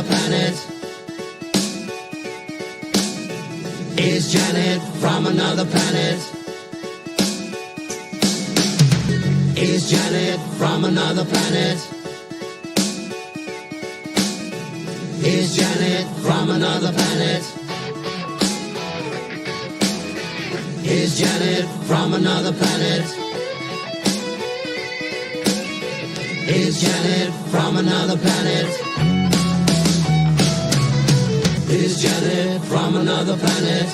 another planet? Is Janet from another planet? Is Janet from another planet? Is Janet from another planet? Is Janet from another planet? Is Janet from another planet? Is Janet from another planet?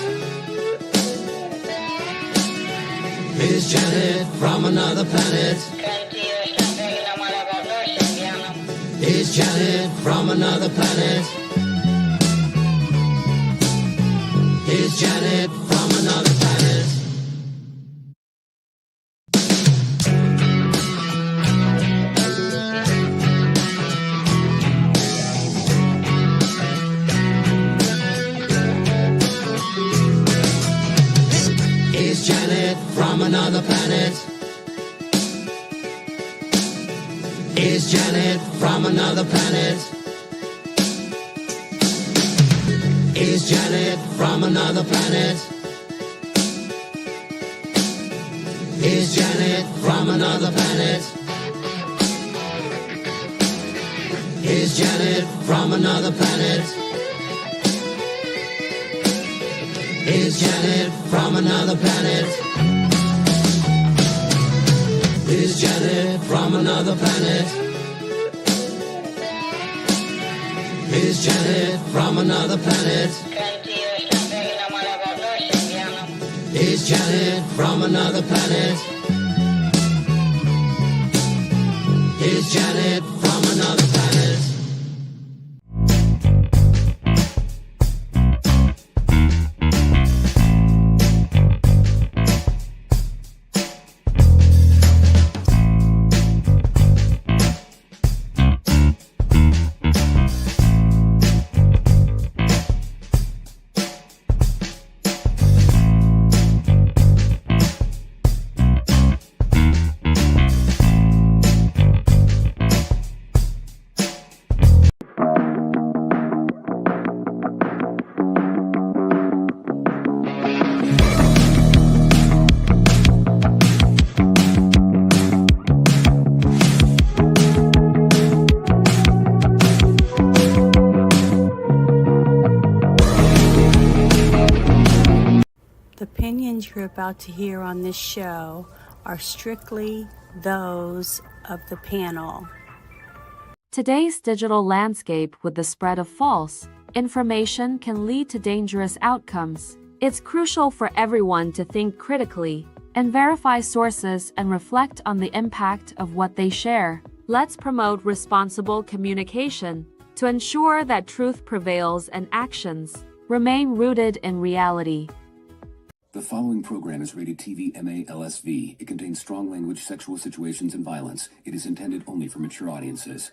Is Janet from another planet? Is Janet from another planet? Is Janet from another planet? Is Janet from another planet? Is Janet from another planet? Is Janet from another planet? Is Janet from another planet? Is Janet from another planet? Is Janet from another planet? Is Janet from another planet? Is Janet from another planet? Is Janet from another planet? Is Janet from another planet? The opinions you're about to hear on this show are strictly those of the panel. Today's digital landscape with the spread of false information can lead to dangerous outcomes. It's crucial for everyone to think critically and verify sources and reflect on the impact of what they share. Let's promote responsible communication to ensure that truth prevails and actions remain rooted in reality. The following program is rated TV MA LSV. It contains strong language, sexual situations, and violence. It is intended only for mature audiences.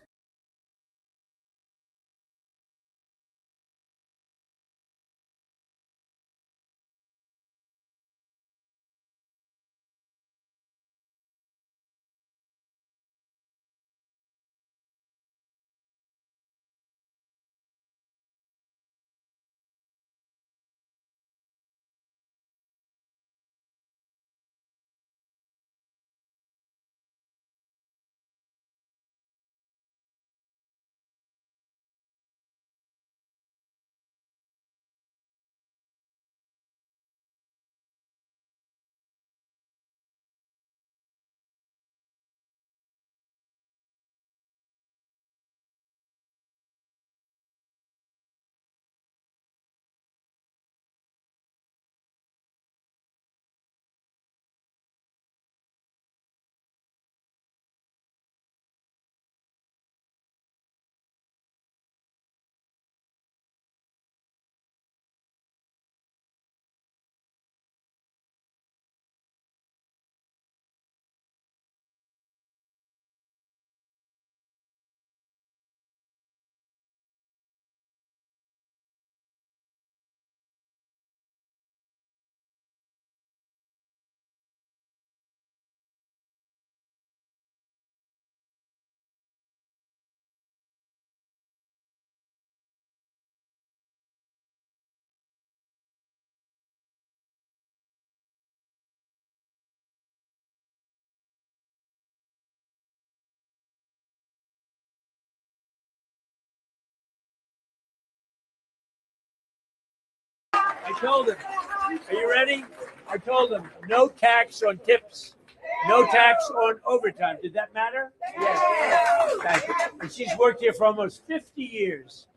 I told him. Are you ready? I told him no tax on tips, no tax on overtime. Did that matter? Yes. Thank you. And she's worked here for almost 50 years.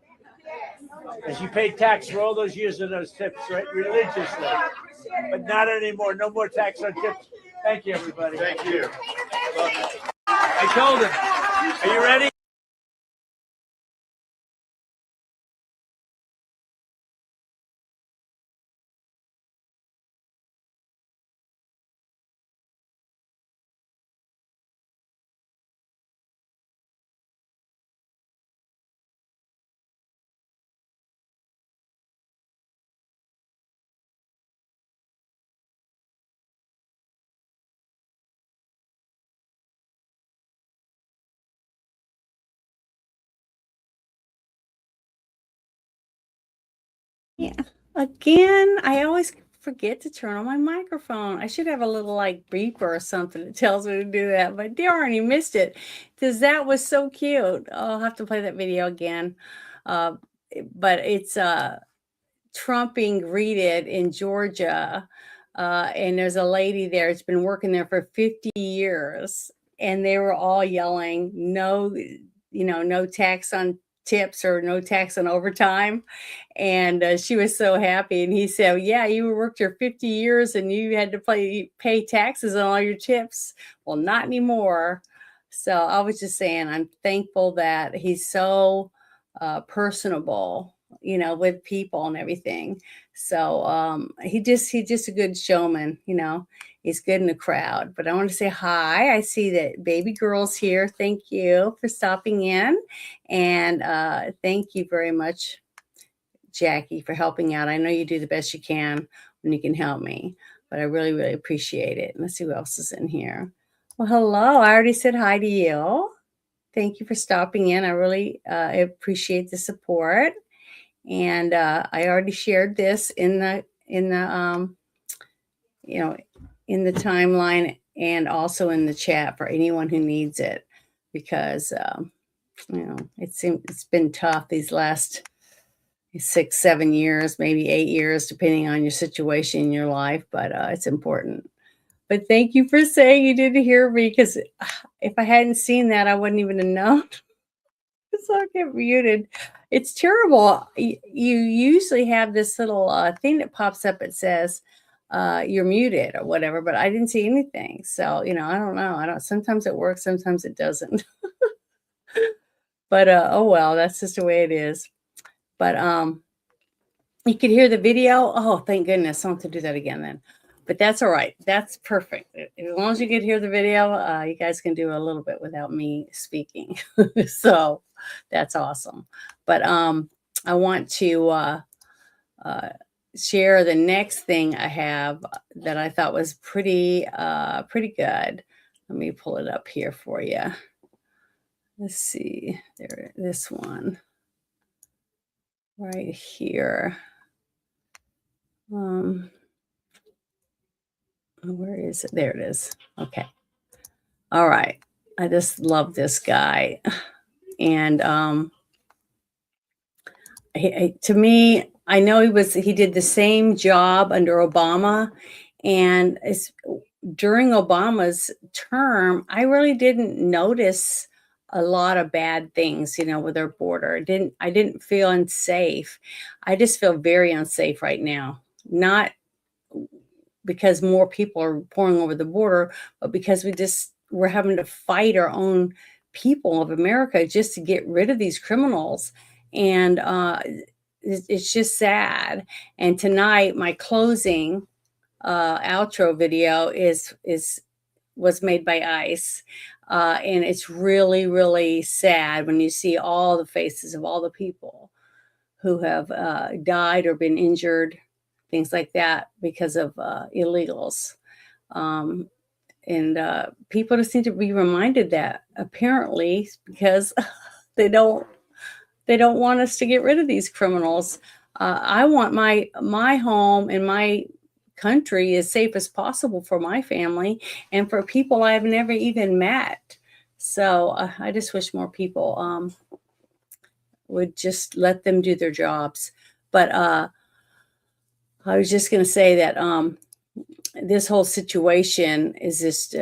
And she paid tax for all those years of those tips, right? Religiously. But not anymore. No more tax on tips. Thank you, everybody. Thank you. I told him. Are you ready? Yeah. Again, I always forget to turn on my microphone. I should have a little like beeper or something that tells me to do that, but darn, you missed it because that was so cute. I'll have to play that video again. Uh, but it's Trump being greeted in Georgia, and there's a lady there. It's been working there for 50 years, and they were all yelling, "No, no tax on tips or no tax on overtime." And she was so happy. And he said, "Yeah, you worked here 50 years, and you had to pay taxes on all your tips. Well, not anymore." So I was just saying, I'm thankful that he's so personable, with people and everything. So he's just a good showman, he's good in the crowd. But I want to say hi. I see that baby girl's here. Thank you for stopping in. And thank you very much, Jackie, for helping out. I know you do the best you can when you can help me, but I really, really appreciate it. Let's see who else is in here. Well, hello. I already said hi to you. Thank you for stopping in. I really appreciate the support. And I already shared this in the in the timeline and also in the chat for anyone who needs it, because it's been tough these last 6-7 years, maybe 8 years, depending on your situation in your life, but it's important. But thank you for saying you didn't hear me, because if I hadn't seen that, I wouldn't even have known. So I get muted. It's terrible. You usually have this little thing that pops up. It says you're muted or whatever, but I didn't see anything. So, I don't know. Sometimes it works, sometimes it doesn't. But oh well, that's just the way it is. But you could hear the video. Oh, thank goodness. I don't have to do that again then. But that's all right. That's perfect. As long as you can hear the video, you guys can do a little bit without me speaking. So that's awesome. But I want to share the next thing I have that I thought was pretty good. Let me pull it up here for you. Let's see. There, this one right here. Where is it? There it is. Okay. All right. I just love this guy. And to me, I know he did the same job under Obama, and during Obama's term, I really didn't notice a lot of bad things, with our border. I didn't feel unsafe. I just feel very unsafe right now. Not because more people are pouring over the border, but because we're having to fight our own people of America just to get rid of these criminals. And it's just sad. And tonight, my closing outro video was made by ICE. And it's really, really sad when you see all the faces of all the people who have died or been injured, things like that, because of illegals. And people just need to be reminded that, apparently, because they don't want us to get rid of these criminals. I want my home and my country as safe as possible for my family and for people I've never even met. So I just wish more people would just let them do their jobs. But I was just going to say that this whole situation is just,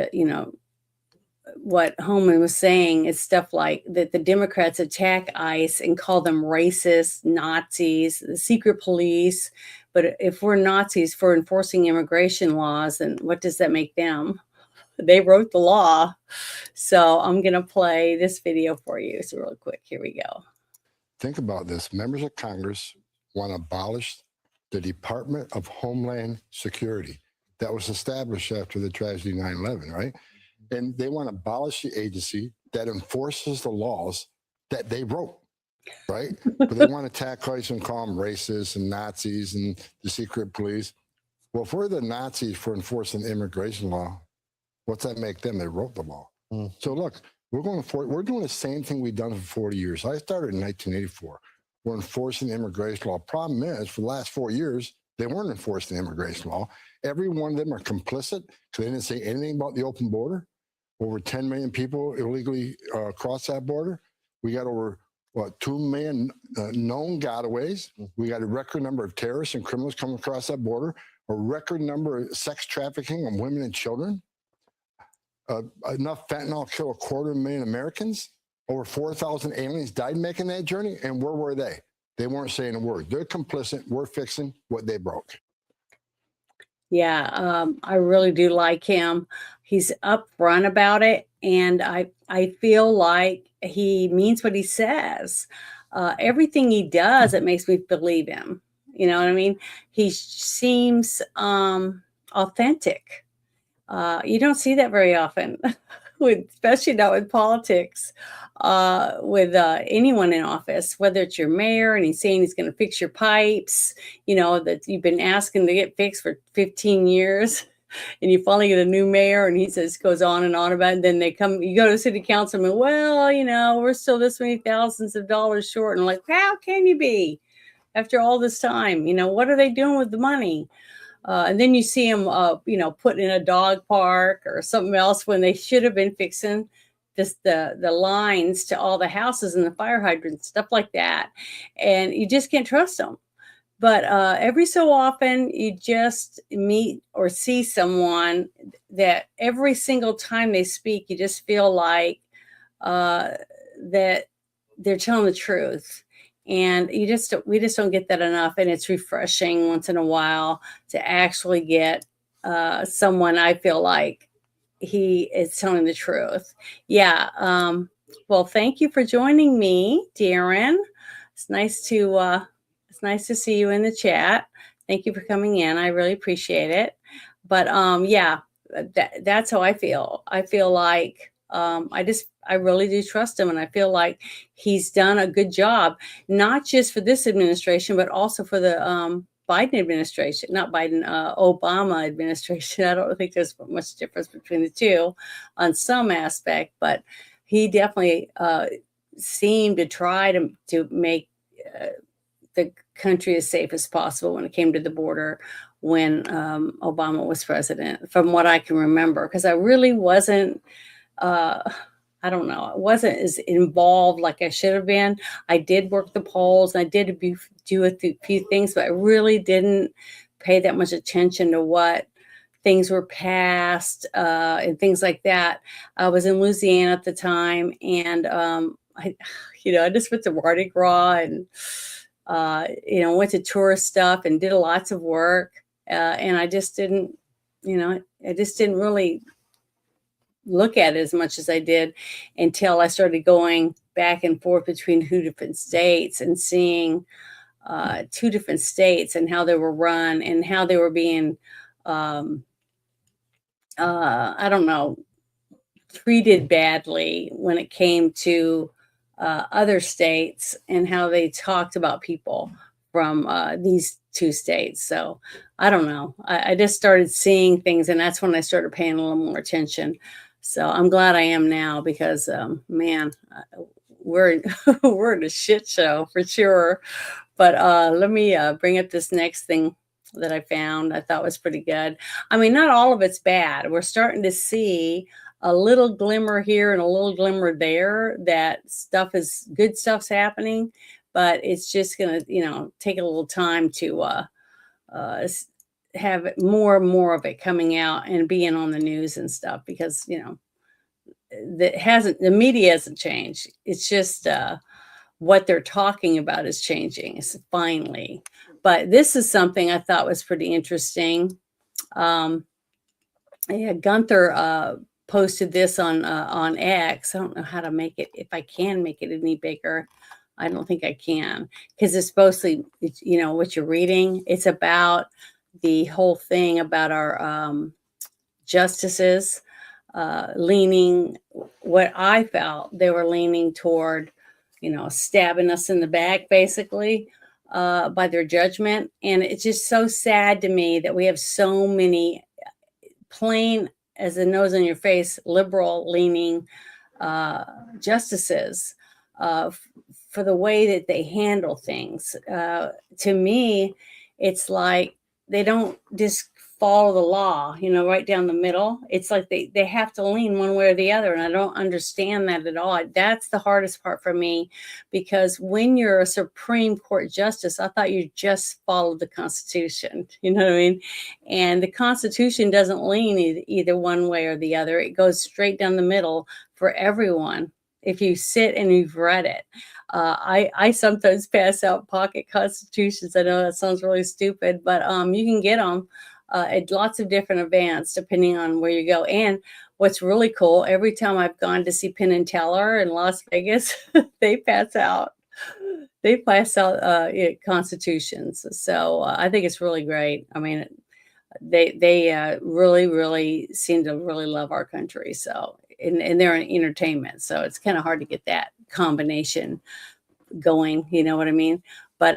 what Holman was saying is stuff like that the Democrats attack ICE and call them racist, Nazis, the secret police. But if we're Nazis for enforcing immigration laws, then what does that make them? They wrote the law. So I'm going to play this video for you. So real quick, here we go. Think about this. Members of Congress want to abolish the Department of Homeland Security that was established after the tragedy 9/11, right? And they want to abolish the agency that enforces the laws that they wrote, right? But they want to attack ICE and call them racist and Nazis and the secret police. Well, if we're the Nazis for enforcing immigration law, what's that make them? They wrote the law. So look, we're doing the same thing we've done for 40 years. I started in 1984. We're enforcing immigration law. Problem is, for the last 4 years, they weren't enforcing immigration law. Every one of them are complicit because they didn't say anything about the open border. Over 10 million people illegally cross that border. We got over, 2 million known gotaways. We got a record number of terrorists and criminals coming across that border, a record number of sex trafficking of women and children. Enough fentanyl kill 250,000 Americans. Over 4,000 aliens died making that journey. And where were they? They weren't saying a word. They're complicit. We're fixing what they broke. Yeah, I really do like him. He's upfront about it, and I feel like he means what he says. Everything he does, it makes me believe him. You know what I mean? He seems authentic. You don't see that very often, especially not with politics, with anyone in office, whether it's your mayor and he's saying he's going to fix your pipes, that you've been asking to get fixed for 15 years. And you finally get a new mayor and he goes on and on about it. And then you go to the city councilman, well, we're still this many thousands of dollars short. And like, how can you be after all this time? What are they doing with the money? And then you see them, putting in a dog park or something else when they should have been fixing the lines to all the houses and the fire hydrants, stuff like that. And you just can't trust them. But every so often you just meet or see someone that every single time they speak, you just feel like that they're telling the truth. And we just don't get that enough. And it's refreshing once in a while to actually get someone I feel like he is telling the truth. Yeah. Well, thank you for joining me, Darren. It's nice to see you in the chat. Thank you for coming in. I really appreciate it. But yeah, that's how I feel. I feel like I really do trust him, and I feel like he's done a good job, not just for this administration, but also for the Biden administration, not Biden, Obama administration. I don't think there's much difference between the two on some aspect, but he definitely seemed to try to make the country as safe as possible when it came to the border when Obama was president, from what I can remember, because I really wasn't, I don't know, I wasn't as involved like I should have been. I did work the polls, and I did do a few things, but I really didn't pay that much attention to what things were passed and things like that. I was in Louisiana at the time, and I just went to Mardi Gras and went to tourist stuff and did lots of work. And I just didn't really look at it as much as I did until I started going back and forth between 2 different states and seeing 2 different states and how they were run and how they were being, treated badly when it came to other states and how they talked about people from these 2 states. So I don't know. I just started seeing things, and that's when I started paying a little more attention. So I'm glad I am now because, man, we're we're in a shit show for sure. But let me bring up this next thing that I found. I thought was pretty good. I mean, not all of it's bad. We're starting to see a little glimmer here and a little glimmer there that good stuff's happening, but it's just going to, take a little time to have more and more of it coming out and being on the news and stuff, because the media hasn't changed. It's just what they're talking about is changing finally. But this is something I thought was pretty interesting. Yeah, Gunther posted this on X. I don't know how to make it, if I can make it any bigger. I don't think I can, because it's mostly, what you're reading. It's about the whole thing about our justices leaning, what I felt they were leaning toward, stabbing us in the back, basically, by their judgment. And it's just so sad to me that we have so many plain as the nose on your face, liberal leaning justices for the way that they handle things. To me, it's like they don't just follow the law, right down the middle. It's like they have to lean one way or the other. And I don't understand that at all. That's the hardest part for me, because when you're a Supreme Court justice, I thought you just followed the Constitution, you know what I mean? And the Constitution doesn't lean either one way or the other. It goes straight down the middle for everyone if you sit and you've read it. I sometimes pass out pocket constitutions. I know that sounds really stupid, but you can get them at lots of different events depending on where you go. And what's really cool, every time I've gone to see Penn and Teller in Las Vegas, they pass out constitutions. So I think it's really great. I mean, they really, really seem to really love our country. So, and they're in entertainment, so it's kind of hard to get that combination going. You know what I mean? But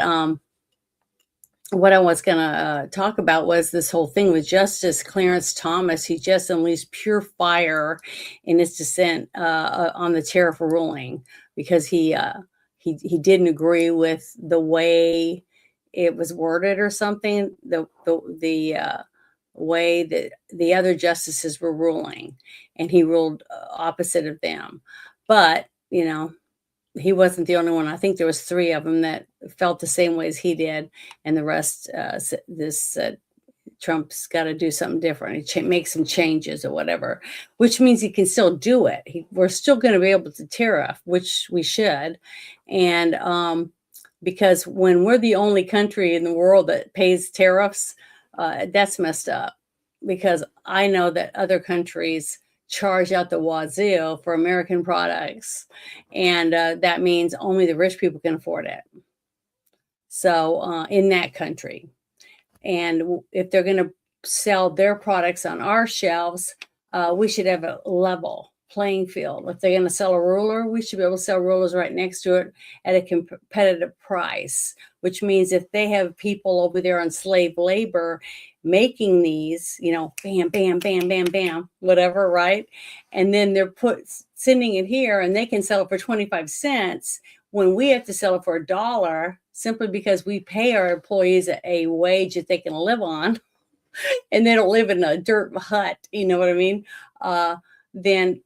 what I was going to talk about was this whole thing with Justice Clarence Thomas. He just unleashed pure fire in his dissent on the tariff ruling, because he didn't agree with the way it was worded or something, the way that the other justices were ruling, and he ruled opposite of them. But he wasn't the only one. I think there was 3 of them that felt the same way as he did, and the rest Trump's got to do something different. He make some changes or whatever, which means he can still do it. We're still going to be able to tariff, which we should. And because when we're the only country in the world that pays tariffs, that's messed up, because I know that other countries charge out the wazoo for American products, and that means only the rich people can afford it. So in that country, and if they're going to sell their products on our shelves, we should have a level playing field. If they're going to sell a ruler, we should be able to sell rulers right next to it at a competitive price, which means if they have people over there on slave labor making these, bam, bam, bam, bam, bam, whatever, right? And then they're sending it here, and they can sell it for 25 cents when we have to sell it for $1, simply because we pay our employees a wage that they can live on, and they don't live in a dirt hut, you know what I mean? Then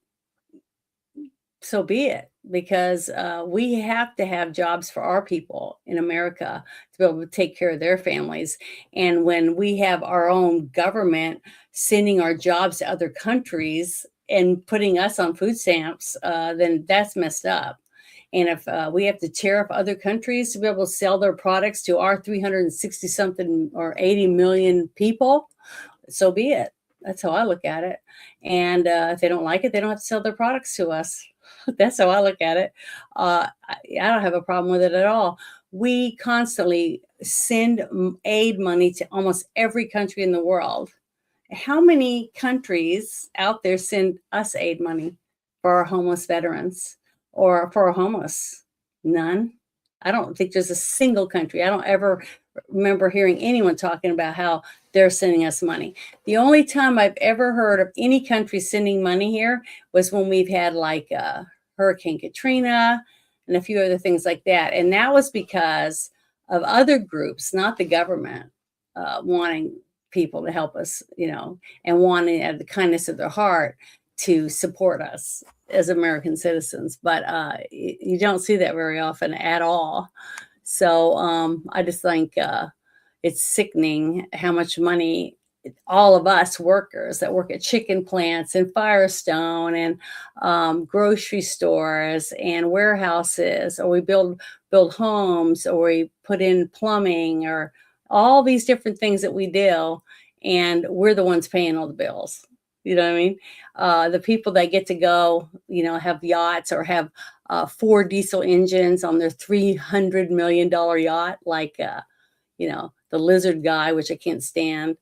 so be it, because we have to have jobs for our people in America to be able to take care of their families. And when we have our own government sending our jobs to other countries and putting us on food stamps, then that's messed up. And if we have to tariff other countries to be able to sell their products to our 360 something or 80 million people, so be it. That's how I look at it. And if they don't like it, they don't have to sell their products to us. That's how I look at it. I don't have a problem with it at all. We constantly send aid money to almost every country in the world. How many countries out there send us aid money for our homeless veterans or for our homeless? None. I don't think there's a single country. I don't ever remember hearing anyone talking about how they're sending us money. The only time I've ever heard of any country sending money here was when we've had like Hurricane Katrina and a few other things like that. And that was because of other groups, not the government, wanting people to help us, and wanting out of the kindness of their heart to support us as American citizens. But you don't see that very often at all. So I just think it's sickening how much money all of us workers that work at chicken plants and Firestone and grocery stores and warehouses, or we build homes, or we put in plumbing, or all these different things that we do, and we're the ones paying all the bills. You know what I mean? The people that get to go, have yachts or have 4 diesel engines on their $300 million yacht, like, the lizard guy, which I can't stand,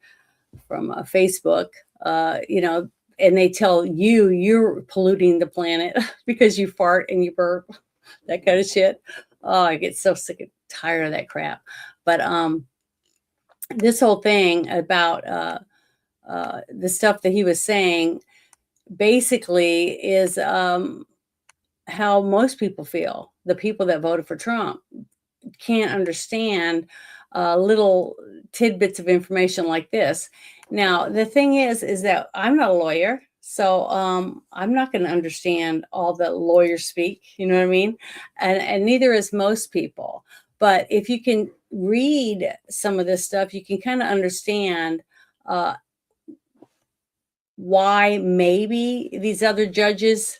from Facebook, and they tell you you're polluting the planet because you fart and you burp, that kind of shit. Oh, I get so sick and tired of that crap. But this whole thing about the stuff that he was saying basically is how most people feel. The people that voted for Trump can't understand little tidbits of information like this. Now, the thing is that I'm not a lawyer, so I'm not going to understand all the lawyers speak, you know what I mean? And neither is most people. But if you can read some of this stuff, you can kind of understand why maybe these other judges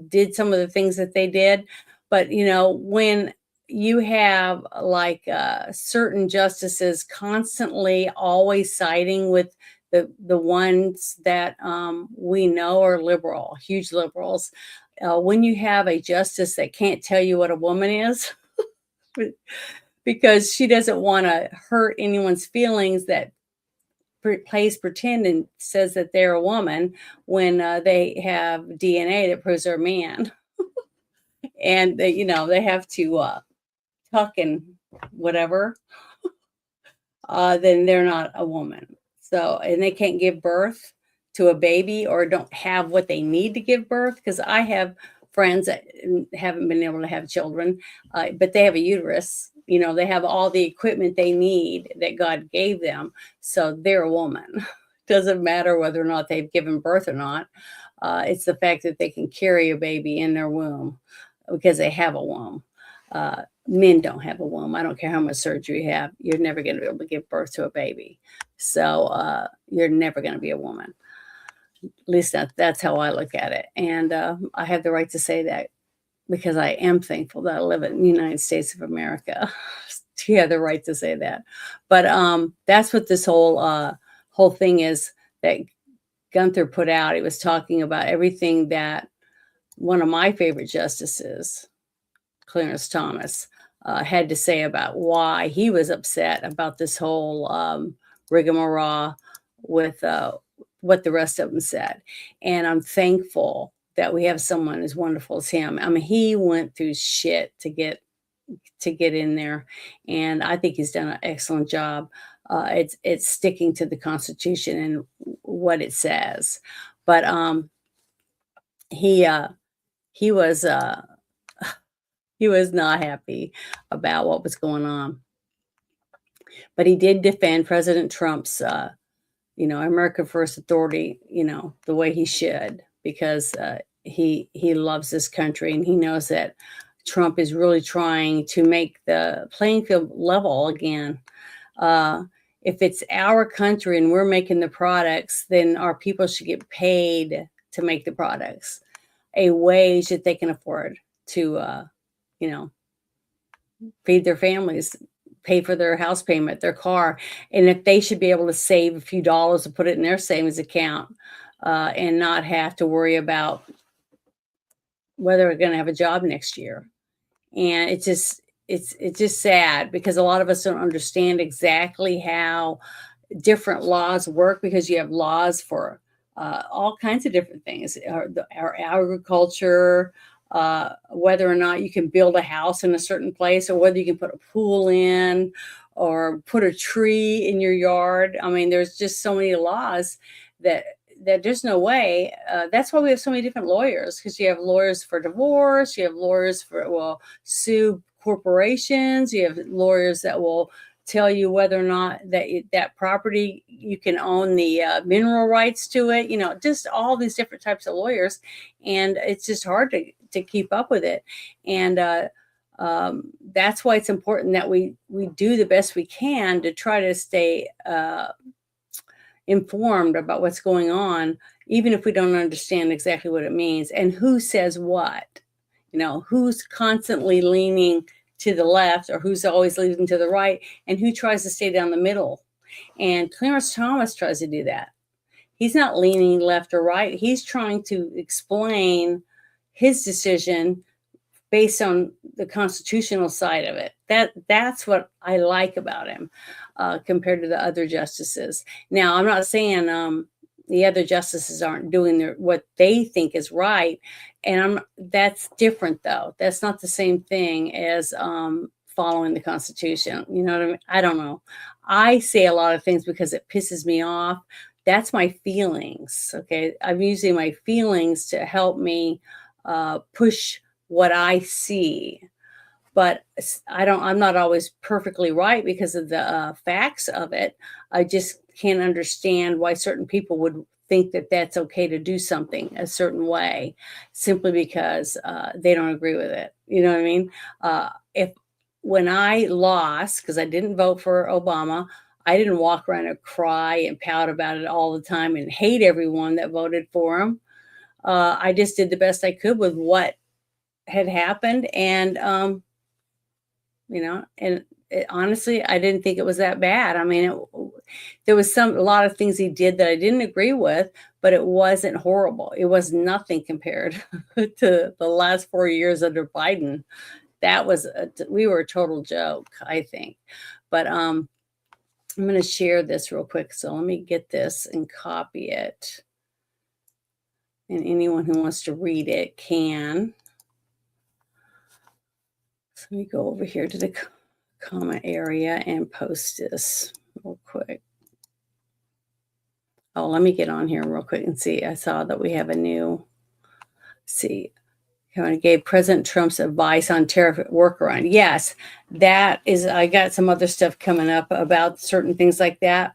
did some of the things that they did. But, when you have like certain justices constantly always siding with the ones that we know are liberal, huge liberals, when you have a justice that can't tell you what a woman is because she doesn't want to hurt anyone's feelings, that plays pretend and says that they're a woman when they have DNA that proves they're a man. And they have to tuck and whatever, then they're not a woman. So, and they can't give birth to a baby or don't have what they need to give birth. Because I have friends that haven't been able to have children, but they have a uterus. They have all the equipment they need that God gave them. So they're a woman. Doesn't matter whether or not they've given birth or not. It's the fact that they can carry a baby in their womb because they have a womb. Men don't have a womb. I don't care how much surgery you have. You're never going to be able to give birth to a baby. So you're never going to be a woman. At least that's how I look at it. And I have the right to say that because I am thankful that I live in the United States of America. You have the right to say that. But that's what this whole thing is that Gunther put out. He was talking about everything that one of my favorite justices, Clarence Thomas, had to say about why he was upset about this whole rigmarole with what the rest of them said. And I'm thankful that we have someone as wonderful as him. I mean, he went through shit to get in there, and I think he's done an excellent job. It's sticking to the Constitution and what it says. But he was not happy about what was going on. But he did defend President Trump's America First Authority, the way he should, because he loves this country, and he knows that Trump is really trying to make the playing field level again. If it's our country and we're making the products, then our people should get paid to make the products, a wage that they can afford to, feed their families, pay for their house payment, their car. And if they should be able to save a few dollars and put it in their savings account and not have to worry about whether we're going to have a job next year. And it's just sad because a lot of us don't understand exactly how different laws work, because you have laws for all kinds of different things, our agriculture, whether or not you can build a house in a certain place, or whether you can put a pool in or put a tree in your yard. I mean, there's just so many laws that there's no way. That's why we have so many different lawyers, because you have lawyers for divorce, you have lawyers for, sue corporations, you have lawyers that will tell you whether or not that property, you can own the mineral rights to it, just all these different types of lawyers. And it's just hard to keep up with it. And That's why it's important that we do the best we can to try to stay informed about what's going on, even if we don't understand exactly what it means and who says what. Who's constantly leaning to the left or who's always leaning to the right, and who tries to stay down the middle. And Clarence Thomas tries to do that. He's not leaning left or right. He's trying to explain his decision based on the constitutional side of it. That's what I like about him compared to the other justices. Now, I'm not saying the other justices aren't doing what they think is right, and that's different though. That's not the same thing as following the Constitution. You know what I mean? I don't know. I say a lot of things because it pisses me off. That's my feelings. Okay, I'm using my feelings to help me push what I see, but I'm not always perfectly right because of the facts of it. I just can't understand why certain people would think that that's okay to do something a certain way simply because they don't agree with it. You know what I mean? When I lost, because I didn't vote for Obama, I didn't walk around and cry and pout about it all the time and hate everyone that voted for him. I just did the best I could with what had happened, and honestly, I didn't think it was that bad. I mean, there was a lot of things he did that I didn't agree with, but it wasn't horrible. It was nothing compared to the last 4 years under Biden. We were a total joke, I think. But I'm going to share this real quick. So let me get this and copy it. And anyone who wants to read it can. So let me go over here to the comment area and post this real quick. Oh, let me get on here real quick and see. I saw that we have a new, gave President Trump's advice on tariff workaround. Yes, I got some other stuff coming up about certain things like that.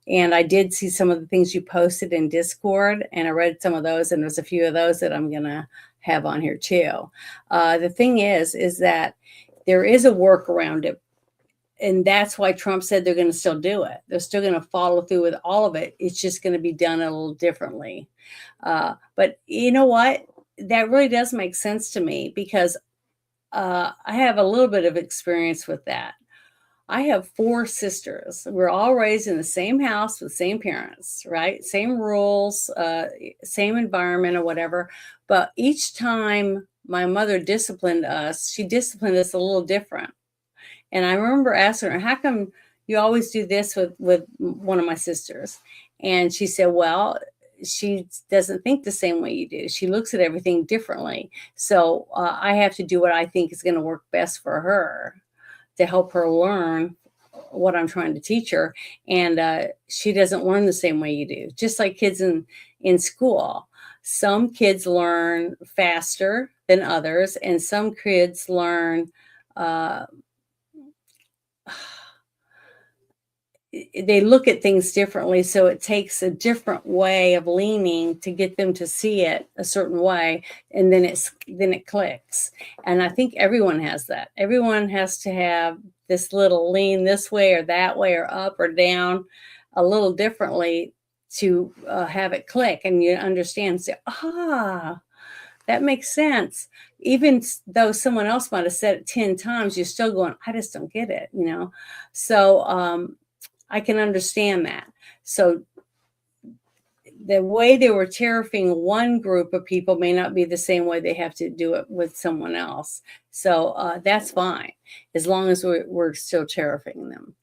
And I did see some of the things you posted in Discord, and I read some of those, and there's a few of those that I'm going to have on here too. The thing is that there is a workaround it. And that's why Trump said they're going to still do it. They're still going to follow through with all of it. It's just going to be done a little differently. But you know what? That really does make sense to me because I have a little bit of experience with that. I have 4 sisters. We're all raised in the same house with same parents, right? Same rules, same environment or whatever. But each time my mother disciplined us, she disciplined us a little different. And I remember asking her, how come you always do this with one of my sisters? And she said, well, she doesn't think the same way you do. She looks at everything differently. So I have to do what I think is going to work best for her to help her learn what I'm trying to teach her. And she doesn't learn the same way you do, just like kids in school. Some kids learn faster than others, and some kids learn they look at things differently. So it takes a different way of leaning to get them to see it a certain way. And then it clicks. And I think everyone has that. Everyone has to have this little lean this way or that way or up or down a little differently to have it click. And you understand, say, that makes sense. Even though someone else might have said it 10 times, you're still going, I just don't get it, So I can understand that. So the way they were tariffing one group of people may not be the same way they have to do it with someone else. So that's fine, as long as we're still tariffing them.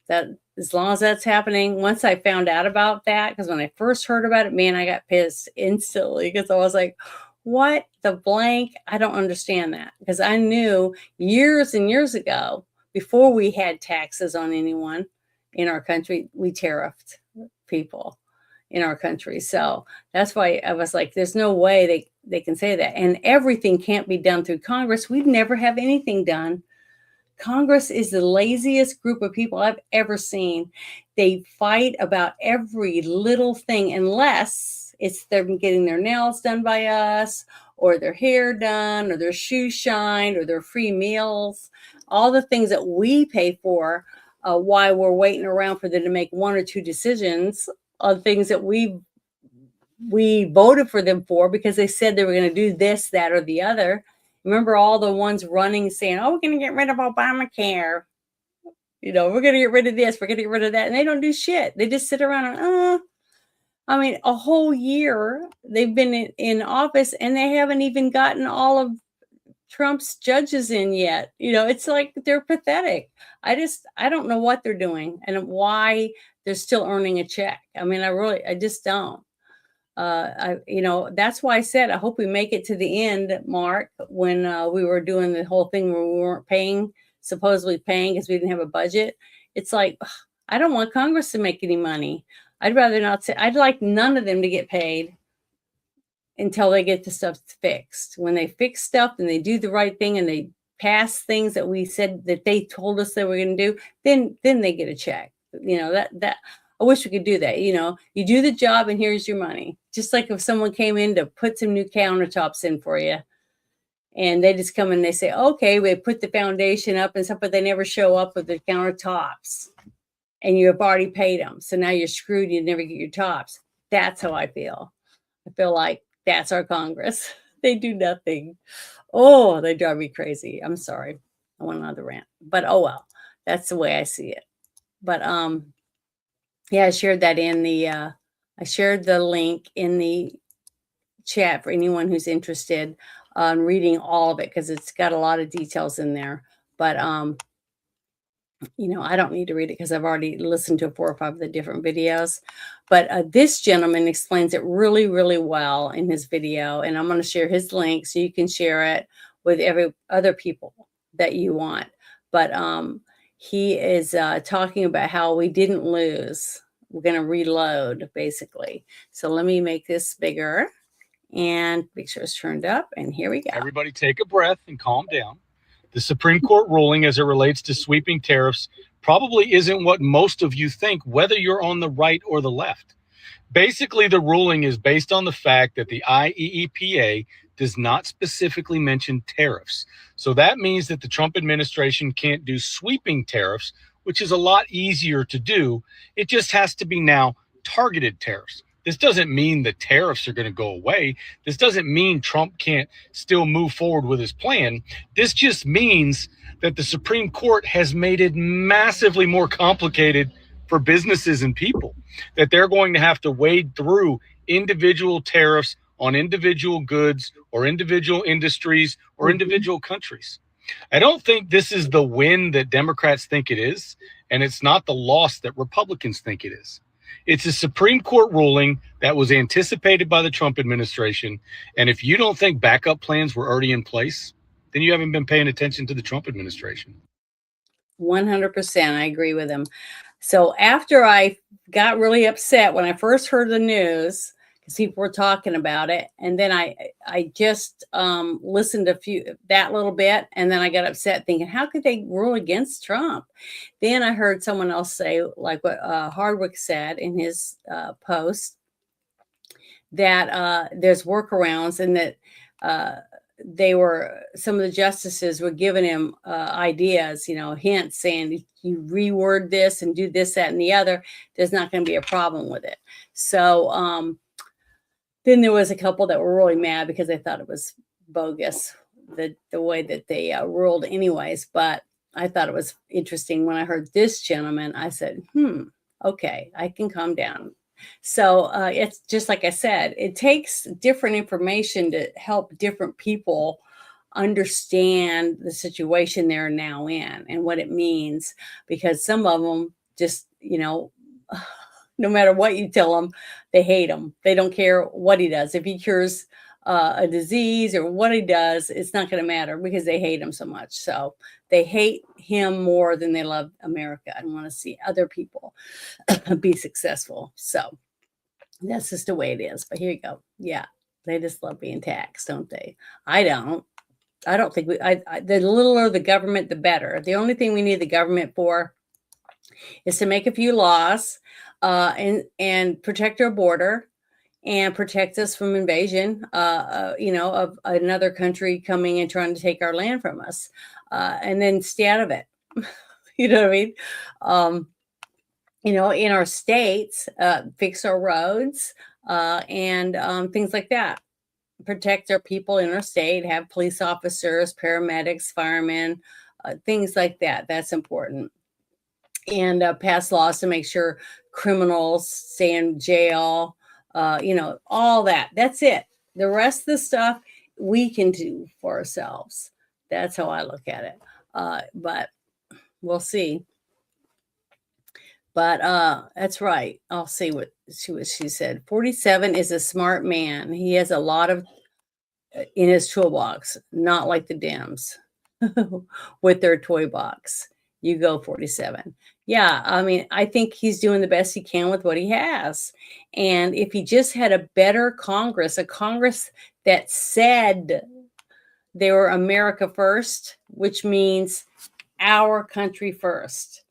As long as that's happening. Once I found out about that, because when I first heard about it, man, I got pissed instantly because I was like, what the blank? I don't understand that, because I knew years and years ago, before we had taxes on anyone in our country, we tariffed people in our country. So that's why I was like, there's no way they can say that. And everything can't be done through Congress. We'd never have anything done. Congress is the laziest group of people I've ever seen. They fight about every little thing unless it's them getting their nails done by us, or their hair done, or their shoes shined, or their free meals, all the things that we pay for while we're waiting around for them to make one or two decisions on things that we voted for them for because they said they were going to do this, that, or the other. Remember all the ones running saying, oh, we're going to get rid of Obamacare. You know, we're going to get rid of this, we're going to get rid of that. And they don't do shit. They just sit around and, I mean, a whole year they've been in office and they haven't even gotten all of Trump's judges in yet. You know, it's like they're pathetic. I don't know what they're doing and why they're still earning a check. I mean, I just don't. That's why I said, I hope we make it to the end, Mark, when we were doing the whole thing where we weren't supposedly paying because we didn't have a budget. It's like, I don't want Congress to make any money. I'd rather not say, I'd like none of them to get paid until they get the stuff fixed. When they fix stuff and they do the right thing and they pass things that we said that they told us they were going to do, then they get a check. You know, that I wish we could do that. You know, you do the job and here's your money. Just like if someone came in to put some new countertops in for you and they just come in and they say, okay, we put the foundation up and stuff, but they never show up with the countertops and you have already paid them. So now you're screwed. You never get your tops. That's how I feel. I feel like that's our Congress. They do nothing. Oh, they drive me crazy. I'm sorry. I went on another rant, but oh well, that's the way I see it. But yeah, I shared that in the I shared the link in the chat for anyone who's interested in reading all of it because it's got a lot of details in there. But you know, I don't need to read it because I've already listened to 4 or 5 of the different videos. But this gentleman explains it really, really well in his video, and I'm going to share his link so you can share it with every other people that you want. But he is talking about how we didn't lose. We're going to reload, basically. So let me make this bigger and make sure it's turned up. And here we go. Everybody take a breath and calm down. The Supreme Court ruling as it relates to sweeping tariffs probably isn't what most of you think, whether you're on the right or the left. Basically, the ruling is based on the fact that the IEEPA does not specifically mention tariffs. So that means that the Trump administration can't do sweeping tariffs, which is a lot easier to do. It just has to be now targeted tariffs. This doesn't mean the tariffs are going to go away. This doesn't mean Trump can't still move forward with his plan. This just means that the Supreme Court has made it massively more complicated for businesses and people, that they're going to have to wade through individual tariffs on individual goods or individual industries or individual countries. I don't think this is the win that Democrats think it is, and it's not the loss that Republicans think it is. It's a Supreme Court ruling that was anticipated by the Trump administration. And if you don't think backup plans were already in place, then you haven't been paying attention to the Trump administration. 100%. I agree with him. So after I got really upset when I first heard the news, because people were talking about it, and then I just listened that little bit, and then I got upset thinking, how could they rule against Trump? Then I heard someone else say, like what Hardwick said in his post, that there's workarounds, and that some of the justices were giving him ideas, hints, saying you reword this and do this, that, and the other. There's not going to be a problem with it. So then there was a couple that were really mad because they thought it was bogus, the way that they ruled anyways. But I thought it was interesting when I heard this gentleman. I said, okay, I can calm down. So it's just like I said, it takes different information to help different people understand the situation they're now in and what it means, because some of them just, no matter what you tell them, they hate him. They don't care what he does. If he cures a disease or what he does, it's not going to matter because they hate him so much. So they hate him more than they love America and want to see other people be successful. So that's just the way it is. But here you go. Yeah, they just love being taxed, don't they? I don't think the littler the government, the better. The only thing we need the government for is to make a few laws and protect our border and protect us from invasion, of another country coming and trying to take our land from us, and then stay out of it. You know what I mean? In our states, fix our roads, and things like that. Protect our people in our state, have police officers, paramedics, firemen, things like that. That's important. And pass laws to make sure criminals stay in jail, all that. That's it. The rest of the stuff we can do for ourselves. That's how I look at it. But we'll see. But that's right. I'll see what she said. 47 is a smart man. He has a lot of in his toolbox, not like the Dems with their toy box. You go 47. Yeah, I mean, I think he's doing the best he can with what he has. And if he just had a better Congress, a Congress that said they were America first, which means our country first.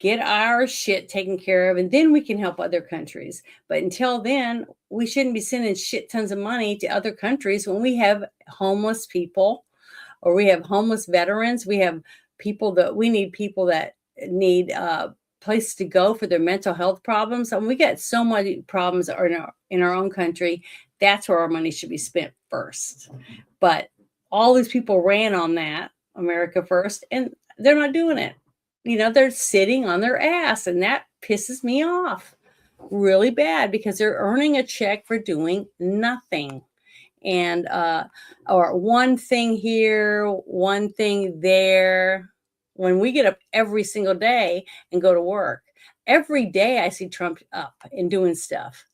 Get our shit taken care of, and then we can help other countries. But until then, we shouldn't be sending shit tons of money to other countries when we have homeless people, or we have homeless veterans. We have people that need place to go for their mental health problems. And we got so many problems in our own country. That's where our money should be spent first. But all these people ran on that, America first, and they're not doing it. They're sitting on their ass, and that pisses me off really bad because they're earning a check for doing nothing. And, or one thing here, one thing there. When we get up every single day and go to work, every day I see Trump up and doing stuff,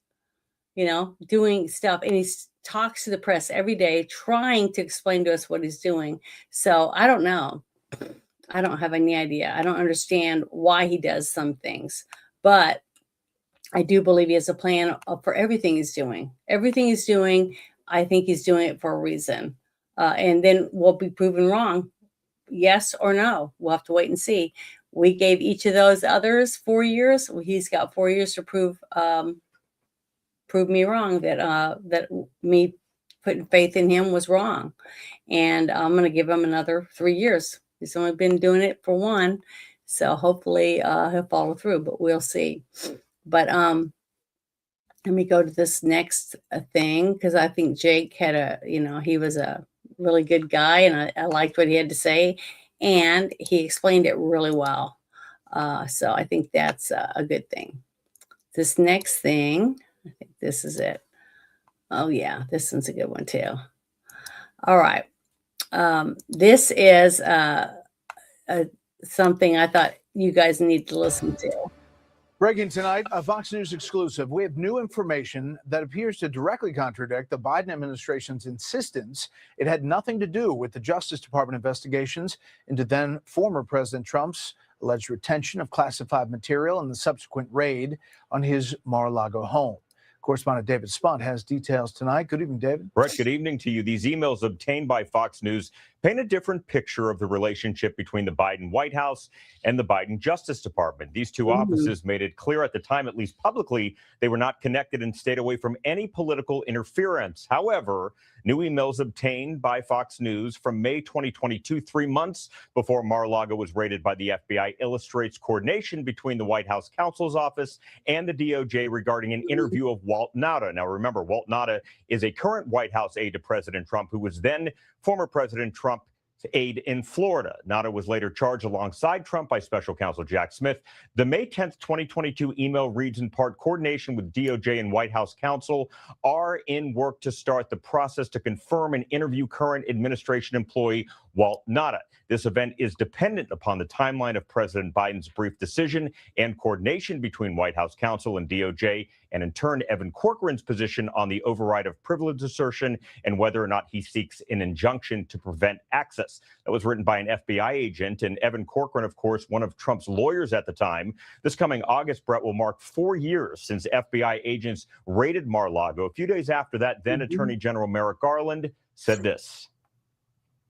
and he talks to the press every day, trying to explain to us what he's doing. So I don't know. I don't have any idea. I don't understand why he does some things, but I do believe he has a plan for everything he's doing. Everything he's doing, I think he's doing it for a reason. And then we'll be proven wrong. Yes or no. We'll have to wait and see. We gave each of those others 4 years. He's got 4 years to prove me wrong, that me putting faith in him was wrong. And I'm going to give him another 3 years. He's only been doing it for one. So hopefully he'll follow through, but we'll see. But let me go to this next thing, because I think Jake had he was a really good guy, and I liked what he had to say, and he explained it really well. So I think that's a good thing. This next thing, I think this is it. Oh yeah, this one's a good one too. All right. This is something I thought you guys need to listen to. Breaking tonight, a Fox News exclusive. We have new information that appears to directly contradict the Biden administration's insistence it had nothing to do with the Justice Department investigations into then former President Trump's alleged retention of classified material and the subsequent raid on his Mar-a-Lago home. Correspondent David Spunt has details tonight. Good evening, David. Brett, good evening to you. These emails obtained by Fox News paint a different picture of the relationship between the Biden White House and the Biden Justice Department. These two offices made it clear at the time, at least publicly, they were not connected and stayed away from any political interference. However, new emails obtained by Fox News from May 2022, 3 months before Mar-a-Lago was raided by the FBI, illustrates coordination between the White House counsel's office and the DOJ regarding an interview of Walt Nauta. Now, remember, Walt Nauta is a current White House aide to President Trump, who was then former President Trump's aide in Florida. Nauta was later charged alongside Trump by special counsel Jack Smith. The May 10th, 2022 email reads in part, coordination with DOJ and White House counsel are in work to start the process to confirm and interview current administration employee Walt Nauta. This event is dependent upon the timeline of President Biden's brief decision and coordination between White House counsel and DOJ, and in turn, Evan Corcoran's position on the override of privilege assertion and whether or not he seeks an injunction to prevent access. That was written by an FBI agent, and Evan Corcoran, of course, one of Trump's lawyers at the time. This coming August, Brett, will mark 4 years since FBI agents raided Mar-a-Lago. A few days after that, then Attorney General Merrick Garland said this.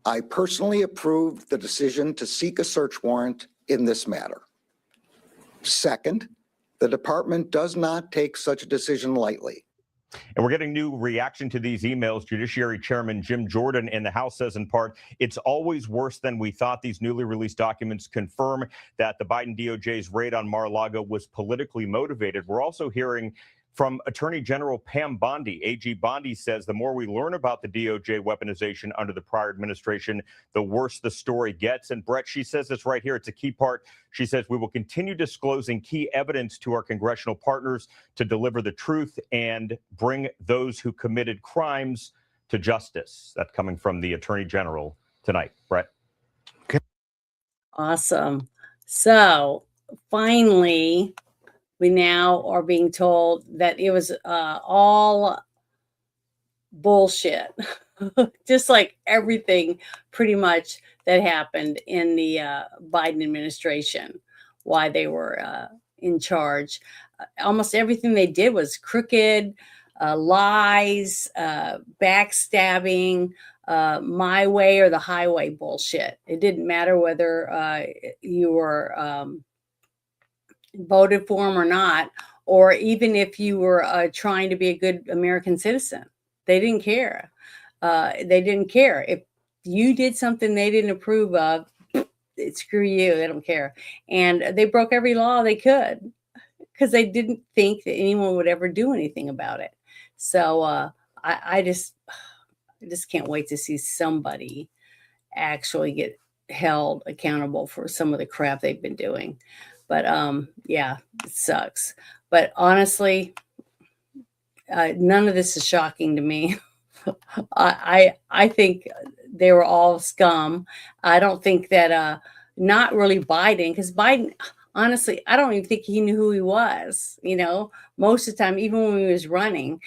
I personally approved the decision to seek a search warrant in this matter. Second, the department does not take such a decision lightly. And we're getting new reaction to these emails. Judiciary Chairman Jim Jordan in the House says, in part, it's always worse than we thought. These newly released documents confirm that the Biden DOJ's raid on Mar-a-Lago was politically motivated. We're also hearing from Attorney General Pam Bondi. AG Bondi says the more we learn about the DOJ weaponization under the prior administration, the worse the story gets. And Brett, she says this right here. It's a key part. She says we will continue disclosing key evidence to our congressional partners to deliver the truth and bring those who committed crimes to justice. That's coming from the Attorney General tonight. Brett. Awesome. So finally, we now are being told that it was all bullshit, just like everything pretty much that happened in the Biden administration, why they were in charge. Almost everything they did was crooked, lies, backstabbing, my way or the highway bullshit. It didn't matter whether you were voted for him or not, or even if you were trying to be a good American citizen. They didn't care. They didn't care. If you did something they didn't approve of, screw you, they don't care. And they broke every law they could because they didn't think that anyone would ever do anything about it. So I just can't wait to see somebody actually get held accountable for some of the crap they've been doing. But yeah, it sucks. But honestly, none of this is shocking to me. I think they were all scum. I don't think that not really Biden, because Biden, honestly, I don't even think he knew who he was. You know, most of the time, even when he was running,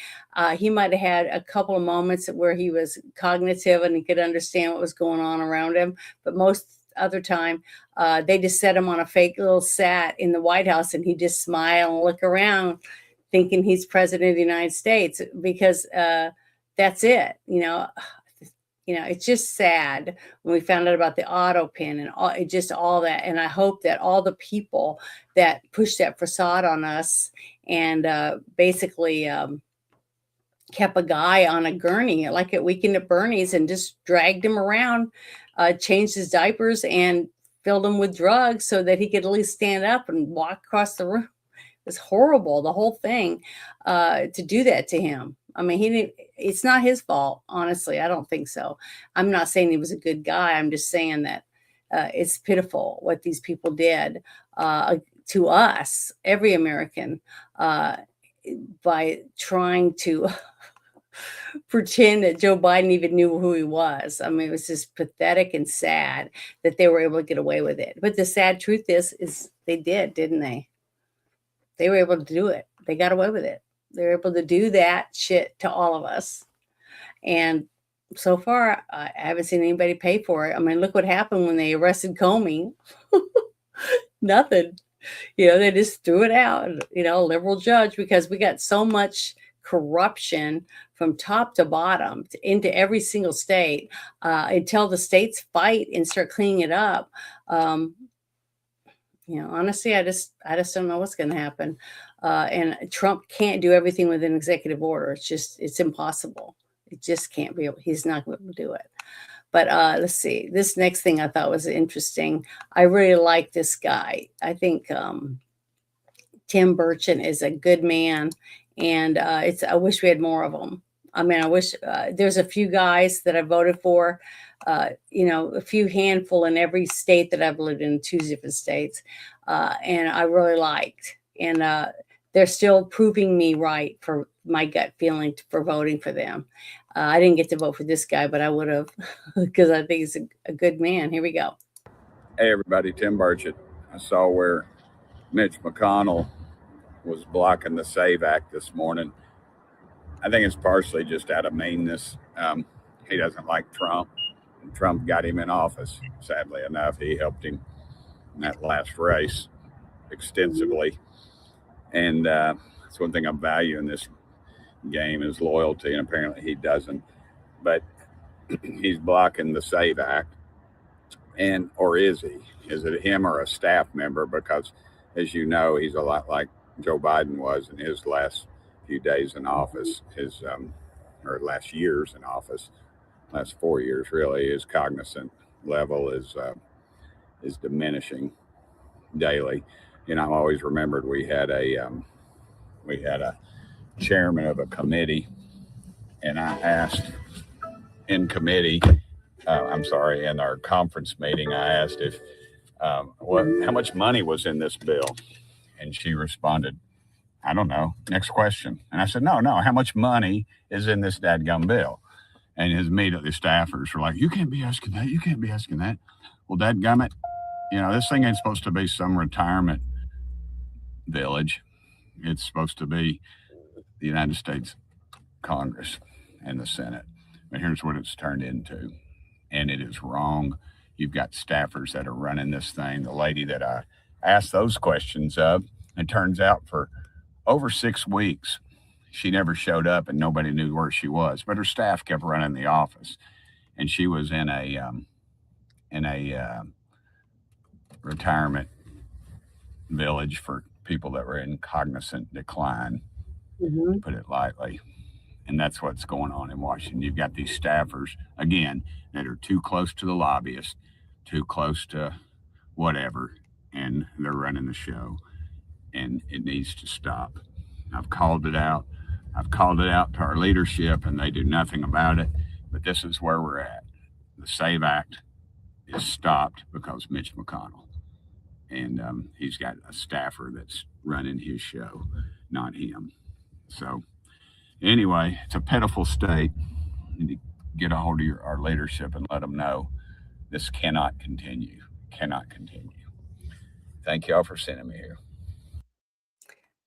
he might have had a couple of moments where he was cognitive and he could understand what was going on around him. But most other time, they just set him on a fake little sat in the White House and he just smile and look around thinking he's president of the United States because that's it. You know, it's just sad when we found out about the auto pin and all that. And I hope that all the people that pushed that facade on us and basically kept a guy on a gurney like at Weekend at Bernie's and just dragged him around, changed his diapers and filled him with drugs so that he could at least stand up and walk across the room. It was horrible, the whole thing, to do that to him. I mean, it's not his fault, honestly. I don't think so. I'm not saying he was a good guy. I'm just saying that it's pitiful what these people did to us, every American, by trying to pretend that Joe Biden even knew who he was. I mean, it was just pathetic and sad that they were able to get away with it. But the sad truth is they did, didn't they? They were able to do it. They got away with it. They were able to do that shit to all of us. And so far, I haven't seen anybody pay for it. I mean, look what happened when they arrested Comey. Nothing. They just threw it out, liberal judge, because we got so much corruption from top to bottom into every single state until the states fight and start cleaning it up. Honestly, I just don't know what's going to happen. And Trump can't do everything with an executive order. It's impossible. It just can't be able. He's not going to do it. But let's see. This next thing I thought was interesting. I really like this guy. I think Tim Burchett is a good man, and I wish we had more of them. I mean, I wish there's a few guys that I voted for. A few handful in every state that I've lived in, 2 different states, and I really liked. And they're still proving me right for my gut feeling for voting for them. I didn't get to vote for this guy, but I would have because I think he's a good man. Here we go. Hey, everybody, Tim Burchett. I saw where Mitch McConnell was blocking the SAVE Act this morning. I think it's partially just out of meanness. He doesn't like Trump. And Trump got him in office, sadly enough. He helped him in that last race extensively. And that's one thing I value in this game is loyalty, and apparently he doesn't. But he's blocking the SAVE Act. Or is he? Is it him or a staff member? Because, as you know, he's a lot like Joe Biden was in his last few days in office, or last years in office, last 4 years really, his cognizant level is diminishing daily. You know, I'm always remembered we had a chairman of a committee, and I asked in committee, in our conference meeting, I asked if how much money was in this bill, and she responded, "I don't know. Next question." And I said, "No, how much money is in this dadgum bill?" And his immediately staffers were like, "You can't be asking that. You can't be asking that." Well, dadgummit, you know, this thing ain't supposed to be some retirement village. It's supposed to be the United States Congress and the Senate. But here's what it's turned into, and it is wrong. You've got staffers that are running this thing. The lady that I asked those questions of, it turns out for over 6 weeks, she never showed up and nobody knew where she was, but her staff kept running the office. And she was in a retirement village for people that were in cognizant decline, to put it lightly. And that's what's going on in Washington. You've got these staffers, again, that are too close to the lobbyists, too close to whatever, and they're running the show. And it needs to stop. I've called it out. I've called it out to our leadership, and they do nothing about it. But this is where we're at. The SAVE Act is stopped because Mitch McConnell. And he's got a staffer that's running his show, not him. So anyway, it's a pitiful state. You need to get a hold of our leadership and let them know this cannot continue. Cannot continue. Thank y'all for sending me here.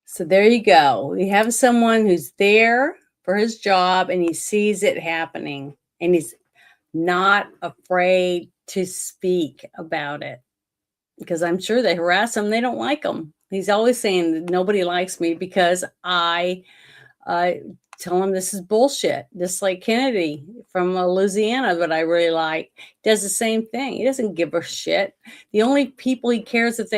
So there you go. We have someone who's there for his job and he sees it happening and he's not afraid to speak about it, because I'm sure they harass him. They don't like him. He's always saying that nobody likes me because I tell him this is bullshit. Just like Kennedy from Louisiana, that I really like, does the same thing. He doesn't give a shit. The only people he cares if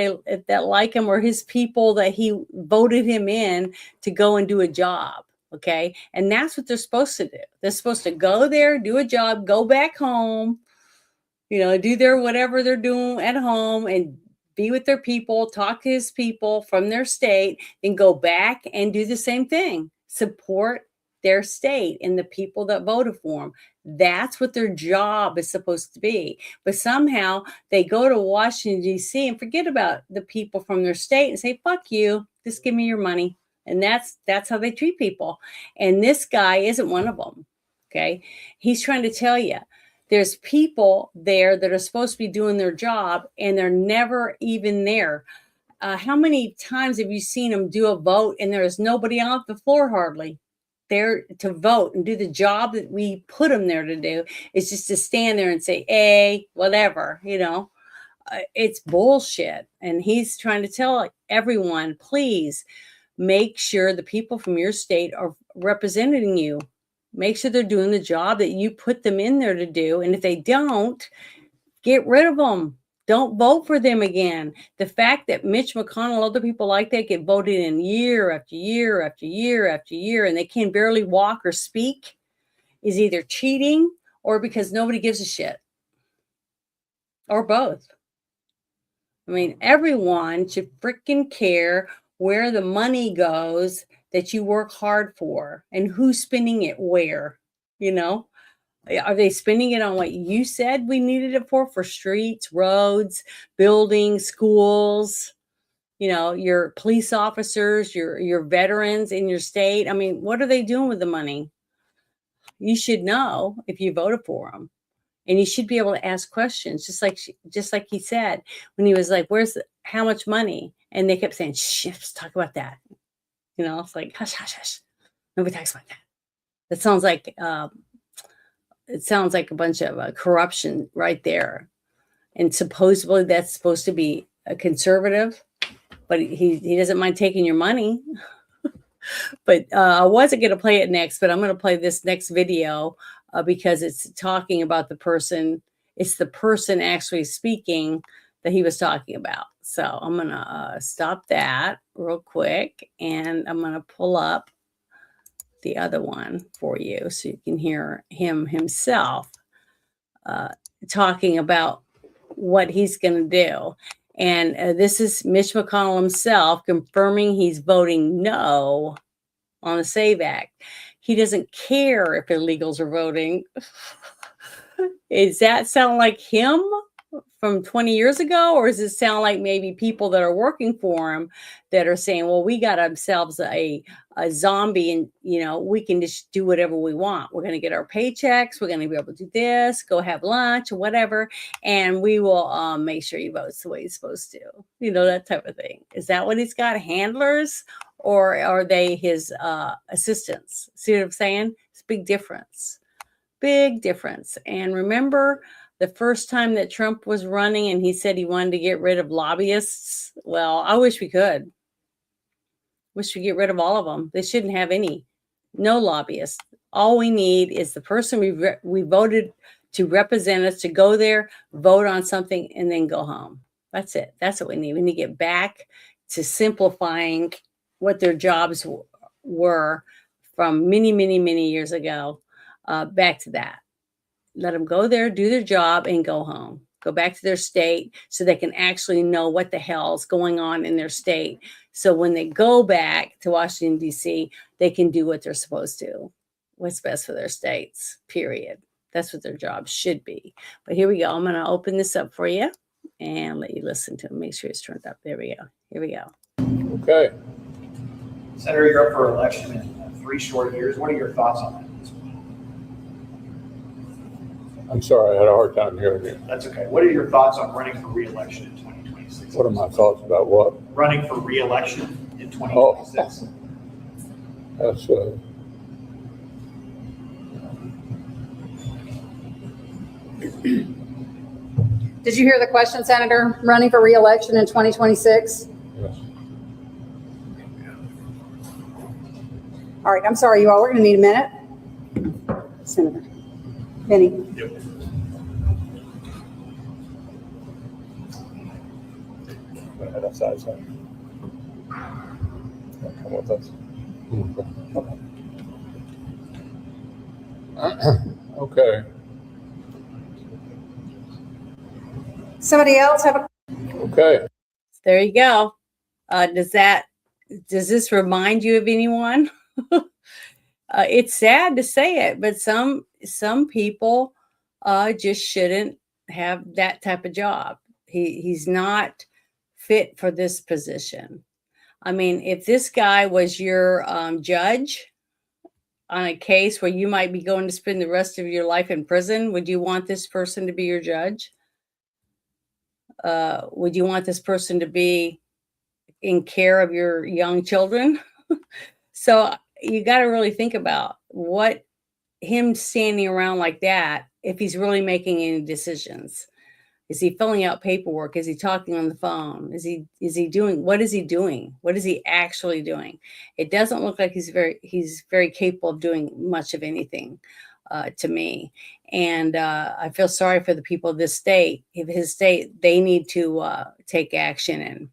that like him are his people that he voted him in to go and do a job. Okay. And that's what they're supposed to do. They're supposed to go there, do a job, go back home, you know, do their whatever they're doing at home and be with their people, talk to his people from their state, then go back and do the same thing. Support their state and the people that voted for them. That's what their job is supposed to be. But somehow they go to Washington, D.C. and forget about the people from their state and say, fuck you, just give me your money. And that's how they treat people. And this guy isn't one of them. Okay. He's trying to tell you there's people there that are supposed to be doing their job and they're never even there. How many times have you seen them do a vote and there's nobody on the floor hardly there to vote and do the job that we put them there to do? It's just to stand there and say, hey, whatever, you know, it's bullshit. And he's trying to tell everyone, please make sure the people from your state are representing you. Make sure they're doing the job that you put them in there to do. And if they don't, get rid of them. Don't vote for them again. The fact that Mitch McConnell, other people like that, get voted in year after year after year after year, and they can barely walk or speak, is either cheating or because nobody gives a shit. Or both. I mean, everyone should freaking care where the money goes that you work hard for and who's spending it where, you know? Are they spending it on what you said we needed it for streets, roads, buildings, schools, you know, your police officers, your veterans in your state? I mean, what are they doing with the money? You should know if you voted for them. And you should be able to ask questions, just like he said when he was like, how much money? And they kept saying, shh, let's talk about that. You know, it's like, hush, hush, hush. Nobody talks about that. That sounds like, it sounds like a bunch of corruption right there. And supposedly that's supposed to be a conservative, but he doesn't mind taking your money. But I wasn't going to play it next, but I'm going to play this next video because it's talking about the person. It's the person actually speaking that he was talking about. So I'm going to stop that real quick, and I'm going to pull up the other one for you so you can hear him himself talking about what he's going to do. And this is Mitch McConnell himself confirming he's voting no on the SAVE Act. He doesn't care if illegals are voting. Does that sound like him from 20 years ago? Or does it sound like maybe people that are working for him that are saying, well, we got ourselves a zombie and, we can just do whatever we want. We're going to get our paychecks. We're going to be able to do this, go have lunch or whatever. And we will make sure he votes the way he's supposed to, that type of thing. Is that what he's got? Handlers? Or are they his assistants? See what I'm saying? It's a big difference. Big difference. And remember the first time that Trump was running and he said he wanted to get rid of lobbyists? Well, I wish we could. Wish we get rid of all of them. They shouldn't have no lobbyists. All we need is the person we voted to represent us to go there, vote on something, and then go home. That's it. That's what we need. We need to get back to simplifying what their jobs were from many, many, many years ago. Back to that. Let them go there, do their job, and go home. Go back to their state so they can actually know what the hell's going on in their state. So when they go back to Washington, D.C., they can do what they're supposed to. What's best for their states, period. That's what their job should be. But here we go. I'm going to open this up for you and let you listen to it. Make sure it's turned up. There we go. Here we go. Okay. Senator, you're up for election in 3 short years. What are your thoughts on that? I'm sorry, I had a hard time hearing you. That's okay. What are your thoughts on running for re-election in 2026? What are my thoughts about what? Running for re-election in 2026. That's Did you hear the question, Senator? Running for re-election in 2026? yes. All right, I'm sorry, you all. We're going to need a minute. Senator Benny. Yep. Head outside, so. Come with us. Okay. Somebody else have a? Okay. There you go. Does this remind you of anyone? It's sad to say it, but some people just shouldn't have that type of job. He's not fit for this position. I mean, if this guy was your judge on a case where you might be going to spend the rest of your life in prison, would you want this person to be your judge? Would you want this person to be in care of your young children? So you got to really think about what him standing around like that, if he's really making any decisions. Is he filling out paperwork? Is he talking on the phone? Is he doing, what is he doing? What is he actually doing? It doesn't look like he's very capable of doing much of anything to me. And I feel sorry for the people of this state. If his state, they need to take action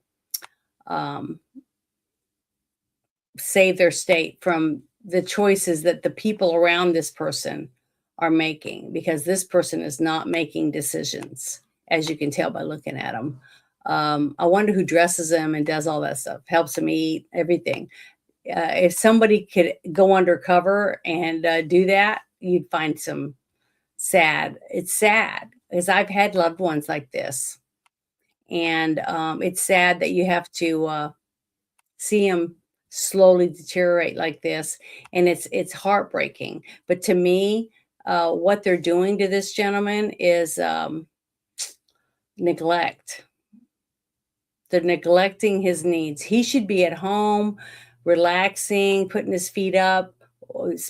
and save their state from the choices that the people around this person are making, because this person is not making decisions, as you can tell by looking at him. I wonder who dresses him and does all that stuff, helps him eat, everything. If somebody could go undercover and do that, you'd find some sad. It's sad because I've had loved ones like this. And it's sad that you have to see them slowly deteriorate like this. And it's heartbreaking. But to me, what they're doing to this gentleman is neglect. They're neglecting his needs. He should be at home, relaxing, putting his feet up,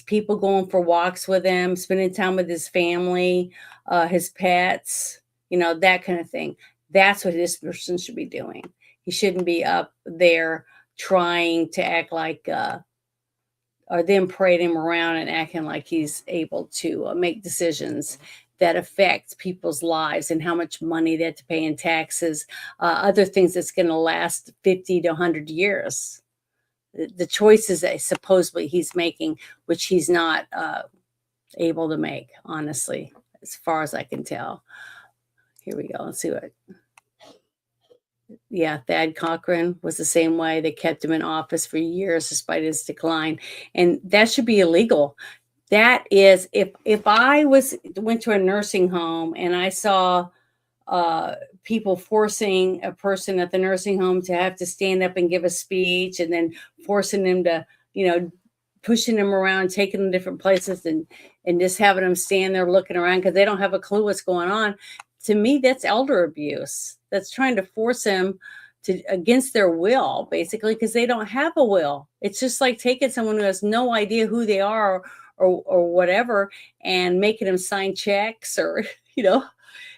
people going for walks with him, spending time with his family, his pets, that kind of thing. That's what this person should be doing. He shouldn't be up there trying to act like, or them parading him around and acting like he's able to make decisions that affect people's lives and how much money they have to pay in taxes, other things that's going to last 50 to 100 years. the choices that supposedly he's making, which he's not able to make, honestly, as far as I can tell. Here we go. Let's see what. Yeah, Thad Cochran was the same way. They kept him in office for years despite his decline, and that should be illegal. That is, if I went to a nursing home and I saw people forcing a person at the nursing home to have to stand up and give a speech, and then forcing them to, pushing them around, taking them different places, and just having them stand there looking around because they don't have a clue what's going on. To me, that's elder abuse. That's trying to force them to against their will, basically, because they don't have a will. It's just like taking someone who has no idea who they are or whatever and making them sign checks or,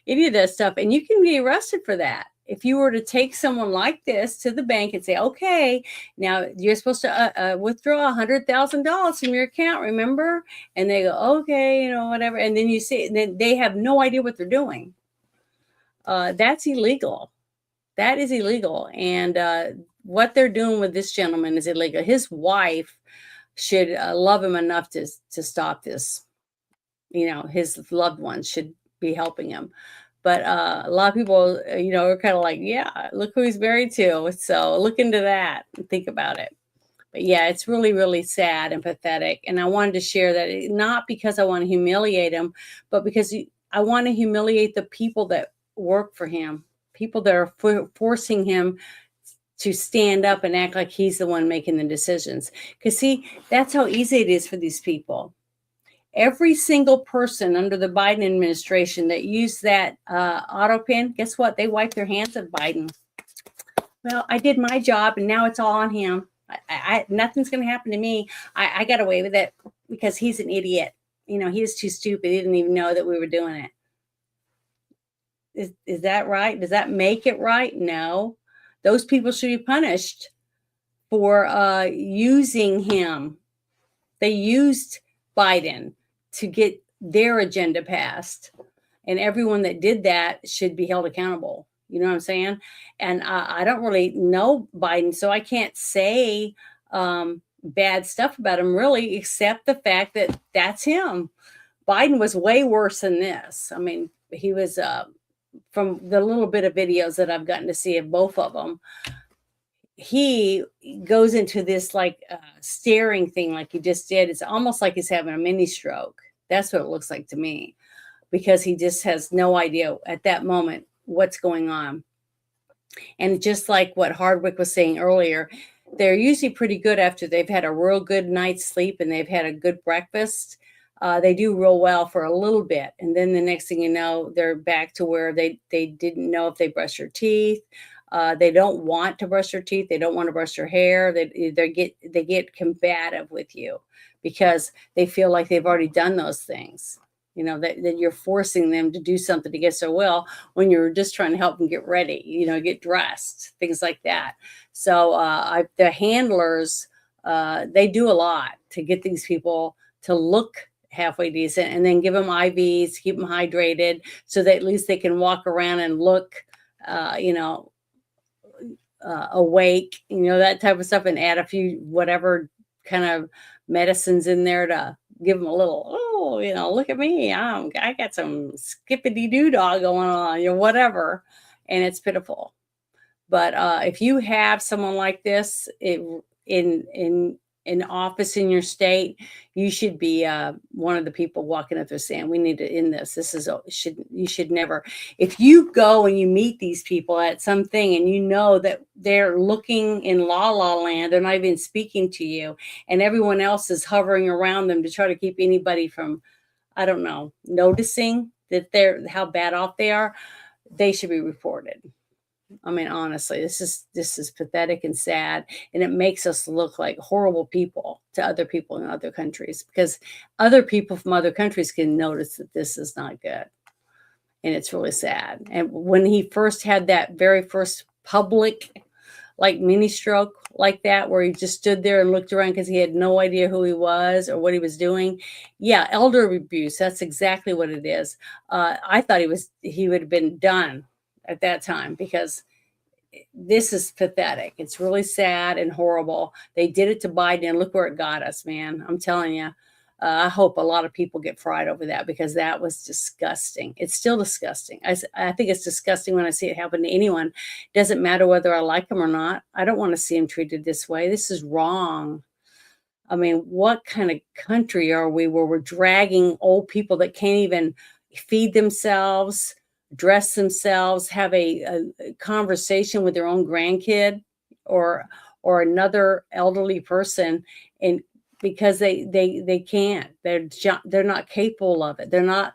any of that stuff. And you can be arrested for that. If you were to take someone like this to the bank and say, okay, now you're supposed to withdraw $100,000 from your account, remember? And they go, okay, whatever. And then you see, then they have no idea what they're doing. That's illegal. That is illegal. And what they're doing with this gentleman is illegal. His wife should love him enough to stop this. His loved ones should be helping him. But a lot of people, are kind of like, yeah, look who he's married to. So look into that and think about it. But yeah, it's really, really sad and pathetic. And I wanted to share that, not because I want to humiliate him, but because I want to humiliate the people that work for him, people that are forcing him to stand up and act like he's the one making the decisions. Because see, that's how easy it is for these people. Every single person under the Biden administration that used that auto pen, guess what? They wiped their hands of Biden. Well, I did my job and now it's all on him. Nothing's going to happen to me. I got away with it because he's an idiot. He was too stupid. He didn't even know that we were doing it. Is that right? Does that make it right? No. Those people should be punished for using him. They used Biden to get their agenda passed. And everyone that did that should be held accountable. You know what I'm saying? And I don't really know Biden, so I can't say bad stuff about him really, except the fact that that's him. Biden was way worse than this. I mean, he was, from the little bit of videos that I've gotten to see of both of them, he goes into this like staring thing like he just did. It's almost like he's having a mini stroke. That's what it looks like to me, because he just has no idea at that moment what's going on. And just like what Hardwick was saying earlier, they're usually pretty good after they've had a real good night's sleep and they've had a good breakfast. They do real well for a little bit. And then the next thing you know, they're back to where they didn't know if they brush their teeth. They don't want to brush their teeth. They don't want to brush their hair. They get combative with you because they feel like they've already done those things. That you're forcing them to do something to get so well when you're just trying to help them get ready, get dressed, things like that. So the handlers, they do a lot to get these people to look halfway decent, and then give them IVs, keep them hydrated so that at least they can walk around and look, awake, that type of stuff, and add a few whatever kind of medicines in there to give them a little, look at me, I got some skippity doo dah going on, whatever, and it's pitiful. But if you have someone like this in office in your state, you should be one of the people walking up there saying, we need to end this. You should never. If you go and you meet these people at something and you know that they're looking in la land, they're not even speaking to you, and everyone else is hovering around them to try to keep anybody from, I don't know, noticing that how bad off they are, they should be reported. I mean, honestly, this is pathetic and sad, and it makes us look like horrible people to other people in other countries, because other people from other countries can notice that this is not good, and it's really sad. And when he first had that very first public, like mini stroke like that, where he just stood there and looked around because he had no idea who he was or what he was doing. Yeah, elder abuse. That's exactly what it is. I thought he would have been done at that time, because this is pathetic. It's really sad and horrible. They did it to Biden, and look where it got us, man. I'm telling you. I hope a lot of people get fried over that, because that was disgusting. It's still disgusting. I think it's disgusting when I see it happen to anyone. It doesn't matter whether I like them or not. I don't want to see them treated this way. This is wrong. I mean, what kind of country are we where we're dragging old people that can't even feed themselves, dress themselves, have a conversation with their own grandkid or another elderly person, and because they can't, they're not capable of it. They're not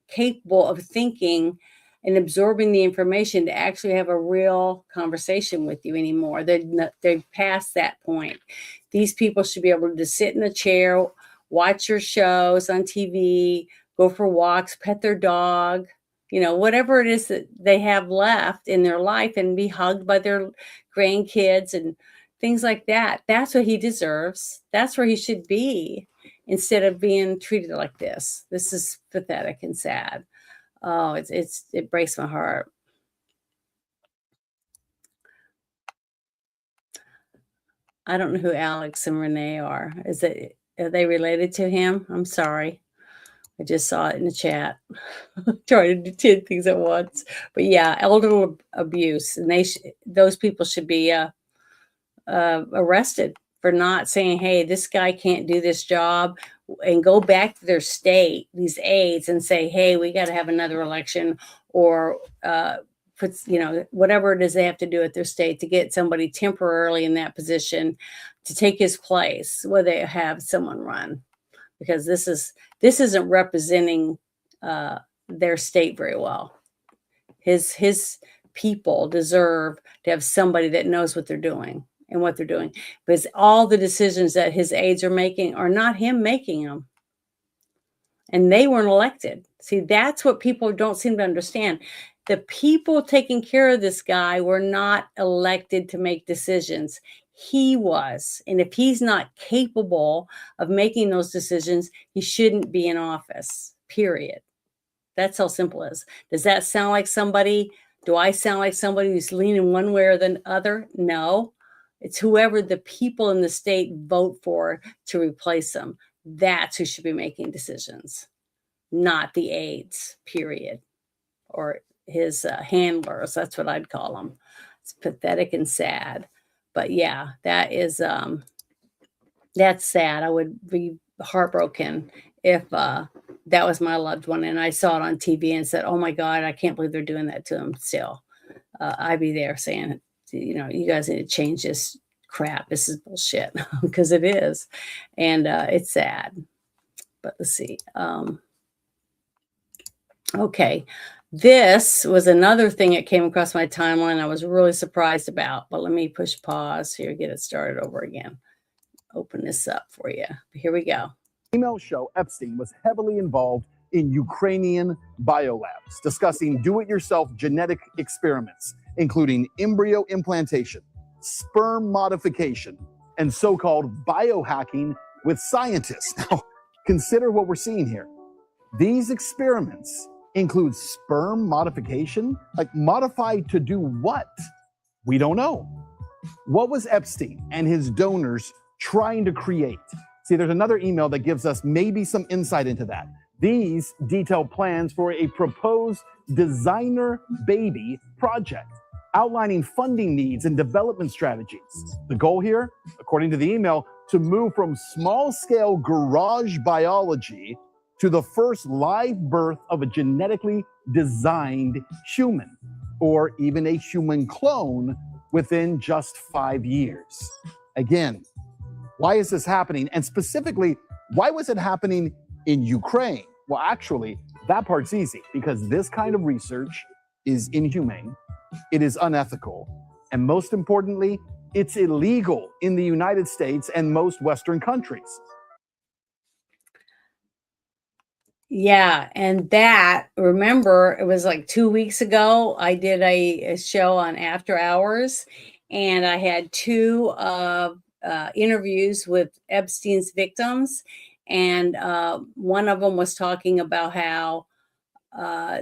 capable of thinking and absorbing the information to actually have a real conversation with you anymore. They're past that point. These people should be able to sit in a chair, watch your shows on TV, go for walks, pet their dog, whatever it is that they have left in their life, and be hugged by their grandkids and things like that. That's what he deserves. That's where he should be, instead of being treated like this. This is pathetic and sad. Oh, it breaks my heart. I don't know who Alex and Renee are. Are they related to him? I'm sorry. I just saw it in the chat. Trying to do 10 things at once. But yeah, elder abuse, and those people should be arrested for not saying, hey, this guy can't do this job, and go back to their state, these aides, and say, hey, we got to have another election, or whatever it is they have to do at their state to get somebody temporarily in that position to take his place, where they have someone run, because this isn't representing their state very well. His people deserve to have somebody that knows what they're doing and what they're doing, because all the decisions that his aides are making are not him making them, and they weren't elected. See, that's what people don't seem to understand. The people taking care of this guy were not elected to make decisions. He was. And if he's not capable of making those decisions, he shouldn't be in office, period. That's how simple it is. Does that sound like somebody? Do I sound like somebody who's leaning one way or the other? No. It's whoever the people in the state vote for to replace them. That's who should be making decisions, not the aides, period, or his handlers. That's what I'd call them. It's pathetic and sad. But yeah, that's sad. I would be heartbroken if that was my loved one and I saw it on TV and said, oh my God, I can't believe they're doing that to him still. I'd be there saying, you guys need to change this crap. This is bullshit, because it is. And it's sad. But let's see. Okay. This was another thing that came across my timeline I was really surprised about. But let me push pause here, get it started over again. Open this up for you. Here we go. Emails show Epstein was heavily involved in Ukrainian biolabs, discussing do-it-yourself genetic experiments, including embryo implantation, sperm modification, and so-called biohacking with scientists. Now, consider what we're seeing here. These experiments include sperm modification, like modified to do what? We don't know. What was Epstein and his donors trying to create? See, there's another email that gives us maybe some insight into that. These detail plans for a proposed designer baby project, outlining funding needs and development strategies. The goal here, according to the email, to move from small-scale garage biology to the first live birth of a genetically designed human, or even a human clone, within just 5 years. Again, why is this happening? And specifically, why was it happening in Ukraine? Well, actually, that part's easy, because this kind of research is inhumane, it is unethical, and most importantly, it's illegal in the United States and most Western countries. Yeah, and remember, it was like 2 weeks ago, I did a show on After Hours, and I had two interviews with Epstein's victims, and one of them was talking about how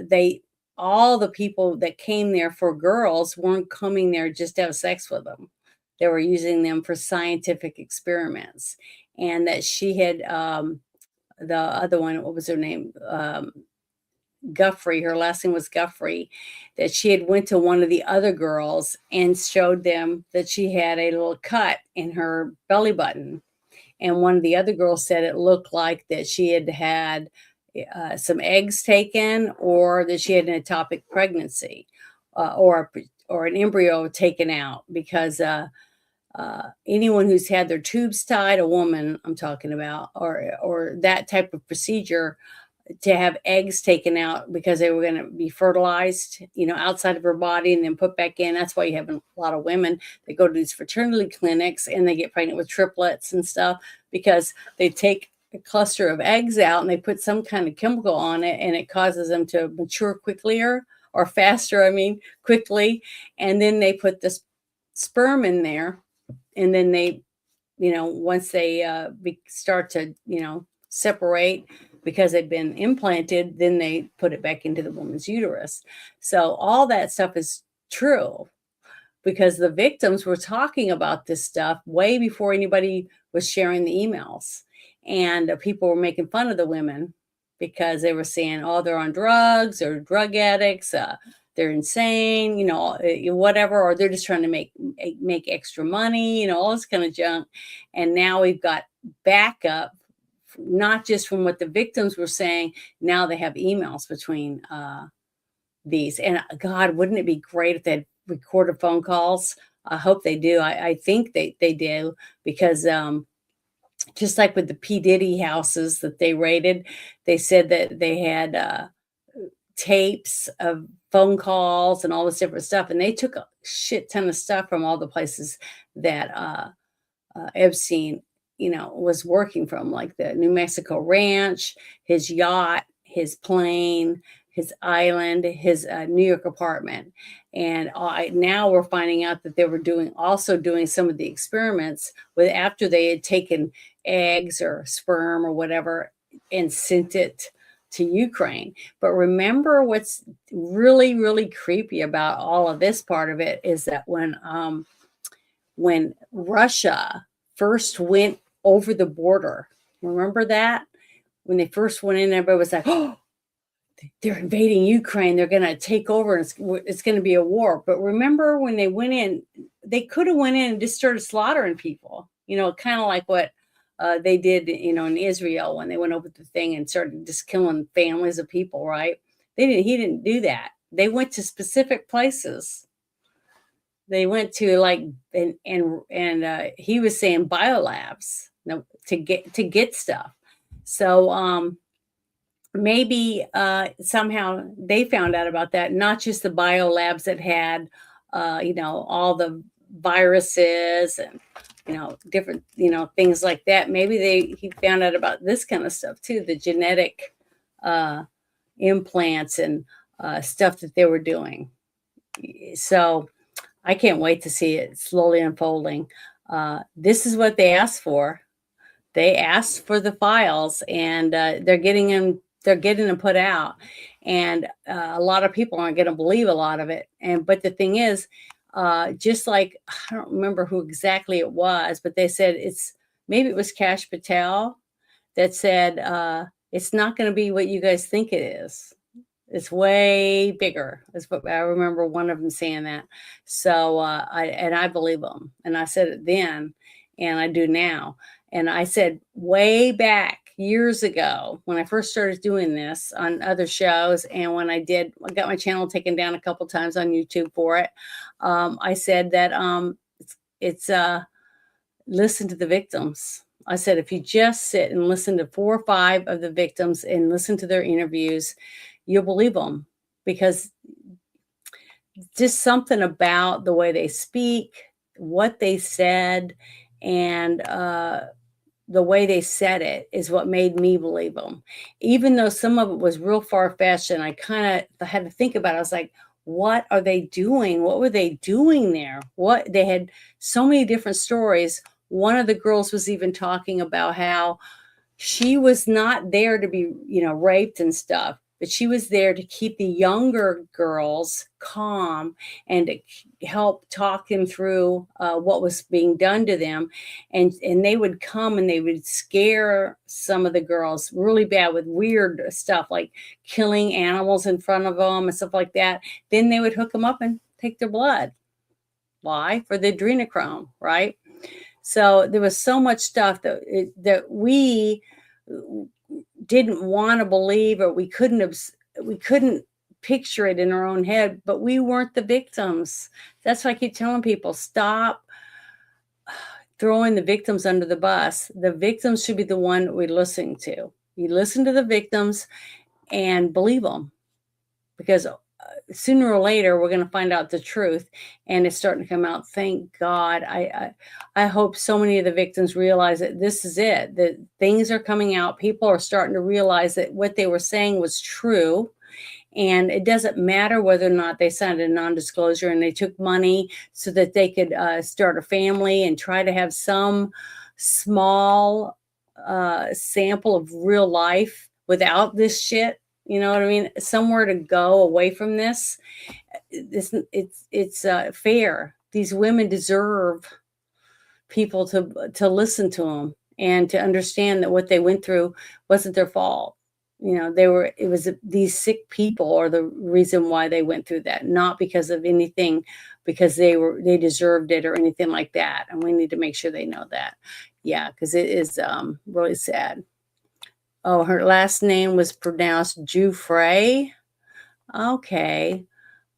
they all the people that came there for girls weren't coming there just to have sex with them. They were using them for scientific experiments. And that she had, the other one, what was her name? Guffrey, her last name was Guffrey, that she had went to one of the other girls and showed them that she had a little cut in her belly button. And one of the other girls said it looked like that she had had some eggs taken, or that she had an ectopic pregnancy, or an embryo taken out, because anyone who's had their tubes tied, a woman I'm talking about, or that type of procedure, to have eggs taken out because they were going to be fertilized, outside of her body and then put back in. That's why you have a lot of women that go to these fertility clinics and they get pregnant with triplets and stuff, because they take a cluster of eggs out and they put some kind of chemical on it, and it causes them to mature quickly or faster, quickly. And then they put this sperm in there, and then they, once they start to, separate, because they've been implanted, then they put it back into the woman's uterus. So all that stuff is true, because the victims were talking about this stuff way before anybody was sharing the emails. And people were making fun of the women because they were saying, oh, they're on drugs, or drug addicts, they're insane, whatever, or they're just trying to make extra money, all this kind of junk. And now we've got backup, not just from what the victims were saying. Now they have emails between these. And God, wouldn't it be great if they had recorded phone calls? I hope they do. I think they do, because just like with the P. Diddy houses that they raided, they said that they had tapes of phone calls and all this different stuff. And they took a shit ton of stuff from all the places that Epstein, was working from, like the New Mexico ranch, his yacht, his plane, his island, his New York apartment. And now we're finding out that they were also doing some of the experiments with, after they had taken eggs or sperm or whatever and sent it to Ukraine. But remember, what's really, really creepy about all of this part of it is that when Russia first went over the border, remember that? When they first went in, everybody was like, oh, they're invading Ukraine, they're going to take over, and it's going to be a war. But remember, when they went in, they could have went in and just started slaughtering people, kind of like what they did, in Israel, when they went over the thing and started just killing families of people, right? He didn't do that. They went to specific places. They went to and he was saying biolabs, to get stuff. So maybe somehow they found out about that, not just the biolabs that had all the viruses and different things like that. Maybe he found out about this kind of stuff too, the genetic implants and stuff that they were doing. So I can't wait to see it slowly unfolding. This is what they asked for. They asked for the files, and they're getting them put out. And a lot of people aren't going to believe a lot of it. But the thing is, just like, I don't remember who exactly it was, but they said maybe it was Kash Patel that said, it's not going to be what you guys think it is. It's way bigger. That's what I remember, one of them saying that. So I believe them. And I said it then, and I do now. And I said way back years ago, when I first started doing this on other shows, and when I got my channel taken down a couple times on YouTube for it. I said that it's listen to the victims. I said, if you just sit and listen to 4 or 5 of the victims and listen to their interviews, you'll believe them, because just something about the way they speak, what they said, and the way they said it is what made me believe them. Even though some of it was real far-fetched, and I kind of had to think about it. I was like, what are they doing? What were they doing there? They had so many different stories. One of the girls was even talking about how she was not there to be, raped and stuff. but she was there to keep the younger girls calm and to help talk them through what was being done to them. And they would come and they would scare some of the girls really bad with weird stuff like killing animals in front of them and stuff like that. Then they would hook them up and take their blood. Why? For the adrenochrome, right? So there was so much stuff that we didn't want to believe, or we couldn't picture it in our own head, but we weren't the victims. That's why I keep telling people, stop throwing the victims under the bus. The victims should be the one that we listen to. You listen to the victims and believe them, because sooner or later we're going to find out the truth, and it's starting to come out. Thank God. I hope so many of the victims realize that this is it, that things are coming out. People are starting to realize that what they were saying was true, and it doesn't matter whether or not they signed a non-disclosure and they took money so that they could start a family and try to have some small sample of real life without this shit. You know what I mean? Somewhere to go away from this. It's fair. These women deserve people to listen to them and to understand that what they went through wasn't their fault. You know, it was these sick people are the reason why they went through that, not because of anything, because they deserved it or anything like that. And we need to make sure they know that. Yeah, because it is really sad. Oh, her last name was pronounced Jufrey. Okay.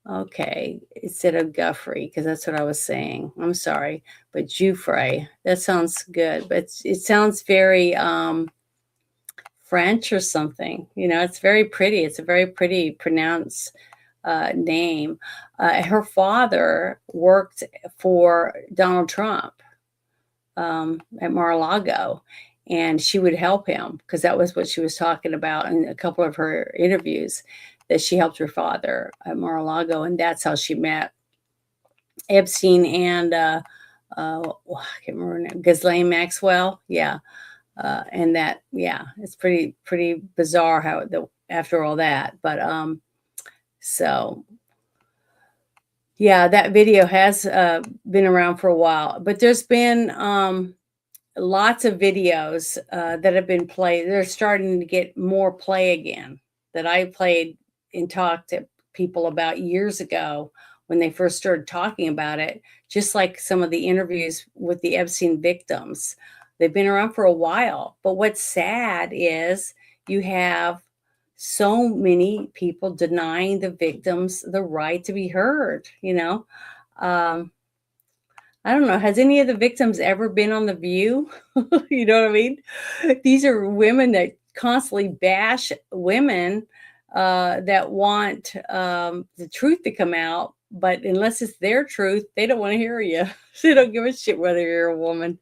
Instead of Guffrey, because that's what I was saying. I'm sorry, but Jufrey. That sounds good, but it sounds very French or something. You know, it's very pretty. It's a very pretty pronounced name. Her father worked for Donald Trump at Mar-a-Lago. And she would help him, because that was what she was talking about in a couple of her interviews, that she helped her father at Mar-a-Lago. And that's how she met Epstein and I can't remember her name, Ghislaine Maxwell. Yeah. And that, yeah, it's pretty bizarre how after all that. But so yeah, that video has been around for a while, but there's been lots of videos that have been played. They're starting to get more play again, that I played and talked to people about years ago when they first started talking about it, just like some of the interviews with the Epstein victims. They've been around for a while. But what's sad is you have so many people denying the victims the right to be heard, you know. I don't know. Has any of the victims ever been on The View? You know what I mean? These are women that constantly bash women that want the truth to come out. But unless it's their truth, they don't want to hear you. They don't give a shit whether you're a woman.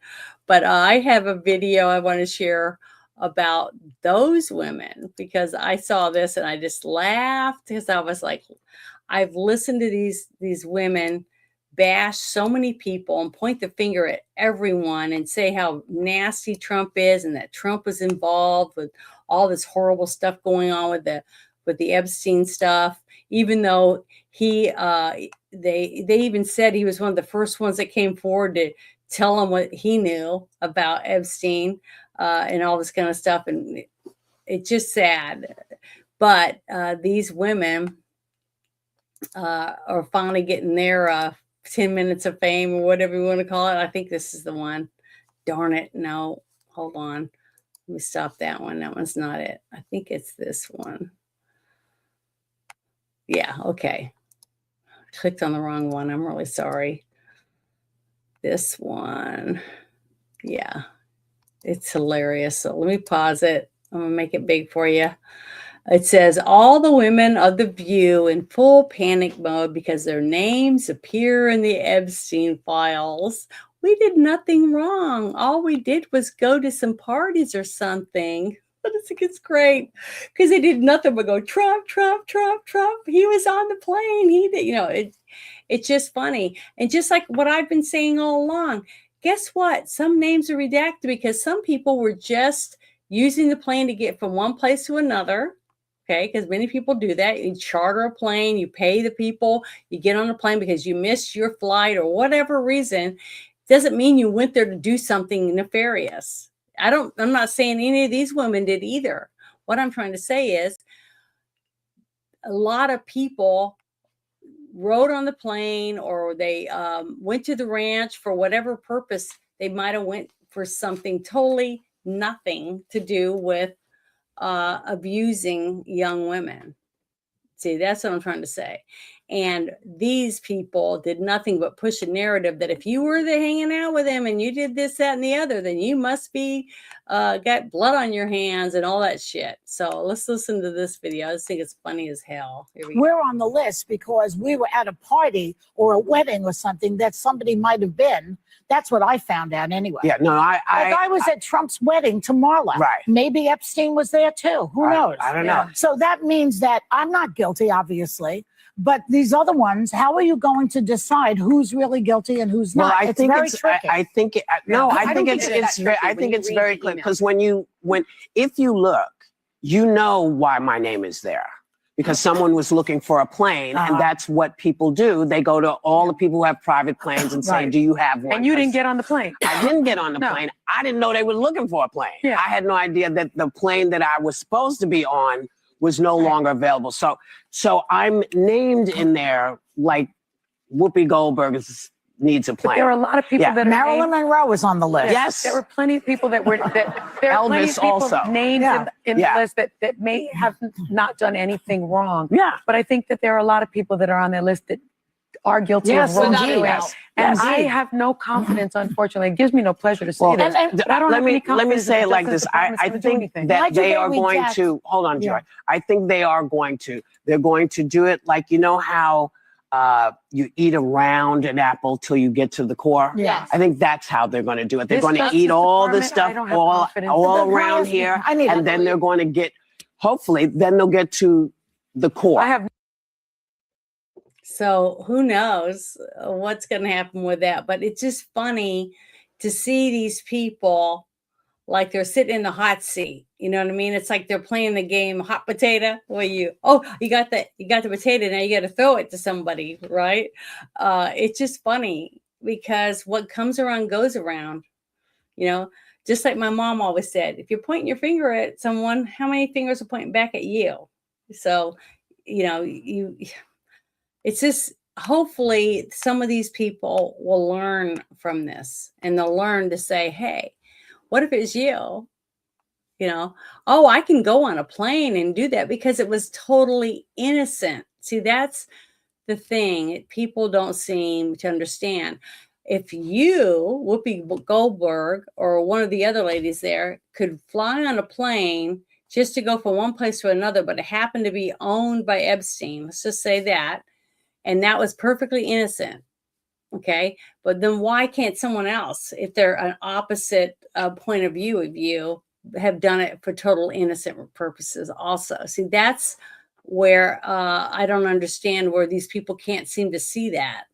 But I have a video I want to share about those women, because I saw this and I just laughed, because I was like, I've listened to these women bash so many people and point the finger at everyone and say how nasty Trump is and that Trump was involved with all this horrible stuff going on with the Epstein stuff, even though they even said he was one of the first ones that came forward to tell him what he knew about Epstein and all this kind of stuff. And it's just sad. But these women are finally getting their 10 minutes of fame, or whatever you want to call it. I think this is the one. Darn it. No, hold on. Let me stop that one. That one's not it. I think it's this one. Yeah, okay. Clicked on the wrong one. I'm really sorry. This one. Yeah, it's hilarious. So let me pause it. I'm going to make it big for you. It says, all the women of The View in full panic mode because their names appear in the Epstein files. We did nothing wrong. All we did was go to some parties or something. I just think it's great, because they did nothing but go, Trump, Trump, Trump, Trump. He was on the plane. He did, you know, it's just funny. And just like what I've been saying all along, guess what? Some names are redacted because some people were just using the plane to get from one place to another. Okay, because many people do that. You charter a plane, you pay the people, you get on a plane because you missed your flight or whatever reason. Doesn't mean you went there to do something nefarious. I'm not saying any of these women did either. What I'm trying to say is a lot of people rode on the plane or they went to the ranch for whatever purpose. They might have went for something totally nothing to do with abusing young women. See, that's what I'm trying to say. And these people did nothing but push a narrative that if you were there hanging out with him and you did this, that, and the other, then you must be got blood on your hands and all that shit. So let's listen to this video. I just think it's funny as hell. Here we go. We're on the list because we were at a party or a wedding or something that somebody might have been. That's what I found out anyway. Yeah, no, I was at Trump's wedding to Marla. Right. Maybe Epstein was there too. Who knows? I don't know. So that means that I'm not guilty, obviously. But these other ones, how are you going to decide who's really guilty and who's not? Well, I think very it's. tricky. I think it. No, I think it's very clear because if you look, you know why my name is there. Because someone was looking for a plane, and that's what people do. They go to all the people who have private planes and say, "Do you have one?" And you didn't get on the plane. I didn't get on the plane. I didn't know they were looking for a plane. Yeah. I had no idea that the plane that I was supposed to be on was no longer available. So I'm named in there like Whoopi Goldberg needs a plane. But there are a lot of people that are Marilyn Monroe was on the list. Yes. There were plenty of people that were there are plenty of Elvis people also. named in the list that may have not done anything wrong. Yeah. But I think that there are a lot of people that are on their list that are guilty of wrongdoing. And I have no confidence, unfortunately. It gives me no pleasure to say this. But I don't have any confidence. Let me say that it like the this. Justice I Department's gonna do think anything. that they are going to, hold on, Joy. I think they are going to, they're going to do it like, you know how you eat around an apple till you get to the core? Yes. I think that's how they're going to do it. They're This going to Justice eat all the Department, stuff I don't have all confidence. around here, and then they're going to get, hopefully, then they'll get to the core. I have So who knows what's going to happen with that? But it's just funny to see these people like they're sitting in the hot seat. You know what I mean? It's like they're playing the game hot potato where you got the potato, now you got to throw it to somebody, right? It's just funny because what comes around goes around. You know, just like my mom always said, if you're pointing your finger at someone, how many fingers are pointing back at you? So, you know, it's just hopefully some of these people will learn from this and they'll learn to say, hey, what if it's you? You know, oh, I can go on a plane and do that because it was totally innocent. See, that's the thing people don't seem to understand. If you, Whoopi Goldberg, or one of the other ladies there could fly on a plane just to go from one place to another, but it happened to be owned by Epstein, let's just say that, and that was perfectly innocent. Okay. But then why can't someone else, if they're an opposite point of view of you, have done it for total innocent purposes also? See, that's where I don't understand where these people can't seem to see that.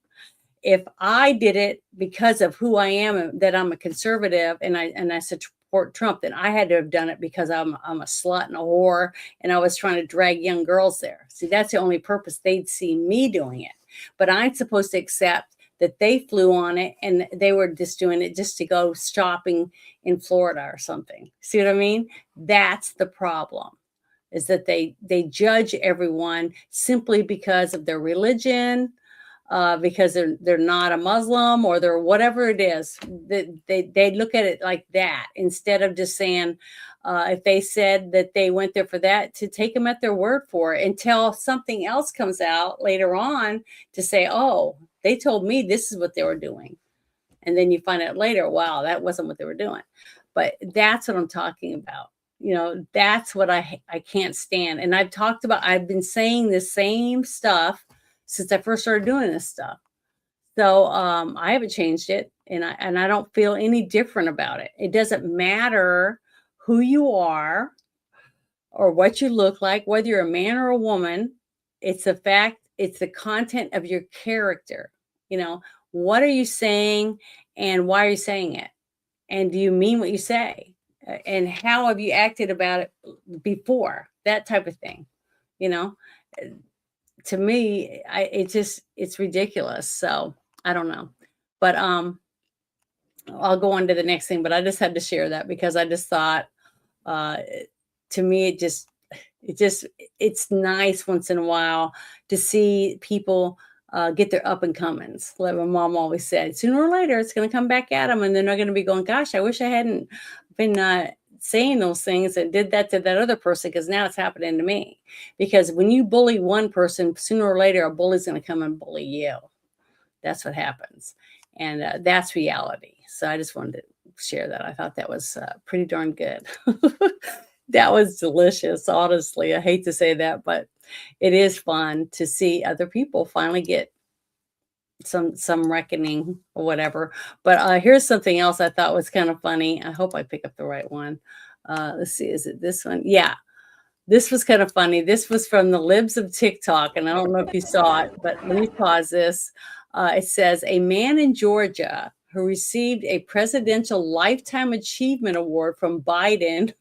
If I did it because of who I am and that I'm a conservative and I support Trump, then I had to have done it because I'm a slut and a whore and I was trying to drag young girls there. See, that's the only purpose they'd see me doing it. But I'm supposed to accept that they flew on it and they were just doing it just to go shopping in Florida or something. See what I mean? That's the problem, is that they judge everyone simply because of their religion, because they're not a Muslim or they're whatever it is. They look at it like that instead of just saying, if they said that they went there for that, to take them at their word for it until something else comes out later on to say, oh, they told me this is what they were doing. And then you find out later, wow, that wasn't what they were doing. But that's what I'm talking about. You know, that's what I can't stand. And I've been saying the same stuff since I first started doing this stuff. So I haven't changed it, and I don't feel any different about it. It doesn't matter who you are or what you look like, whether you're a man or a woman. It's the fact, it's the content of your character. You know, what are you saying and why are you saying it? And do you mean what you say? And how have you acted about it before? That type of thing. you know, to me, it's ridiculous. So I don't know, but I'll go on to the next thing. But I just had to share that because I just thought, to me, it's nice once in a while to see people get their up and comings. Like my mom always said, sooner or later it's going to come back at them, and they're not going to be going, "Gosh, I wish I hadn't been saying those things and did that to that other person," because now it's happening to me. Because when you bully one person, sooner or later a bully's going to come and bully you. That's what happens, and that's reality. So I just wanted to share that. I thought that was pretty darn good. That was delicious, honestly. I hate to say that, but it is fun to see other people finally get some reckoning or whatever. But here's something else I thought was kind of funny. I hope I pick up the right one. Let's see, is it this one? Yeah, this was kind of funny. This was from the libs of TikTok, and I don't know if you saw it, but let me pause this. It says, a man in Georgia who received a Presidential Lifetime Achievement Award from Biden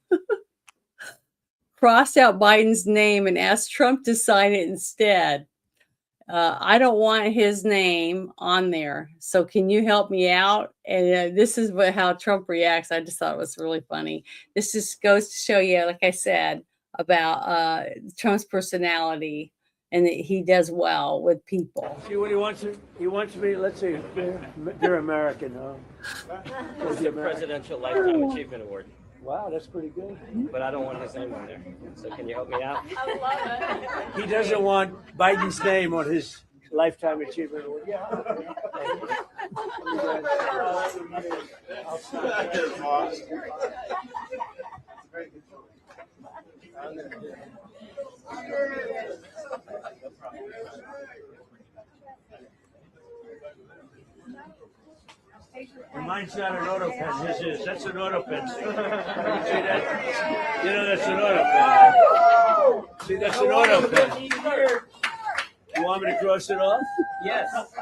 crossed out Biden's name and asked Trump to sign it instead. I don't want his name on there. So can you help me out? And this is how Trump reacts. I just thought it was really funny. This just goes to show you, like I said, about Trump's personality and that he does well with people. See what he wants? He wants me, let's see, they're American, huh? It's the Presidential Lifetime Achievement Award. Wow, that's pretty good. But I don't want his name on there. So can you help me out? I love it. He doesn't want Biden's name on his Lifetime Achievement Award. Yeah. Mine's not an auto pen. His is. That's an auto pen. See that? You know that's an auto pen. See, that's an auto pen. You want me to cross it off? Yes. That's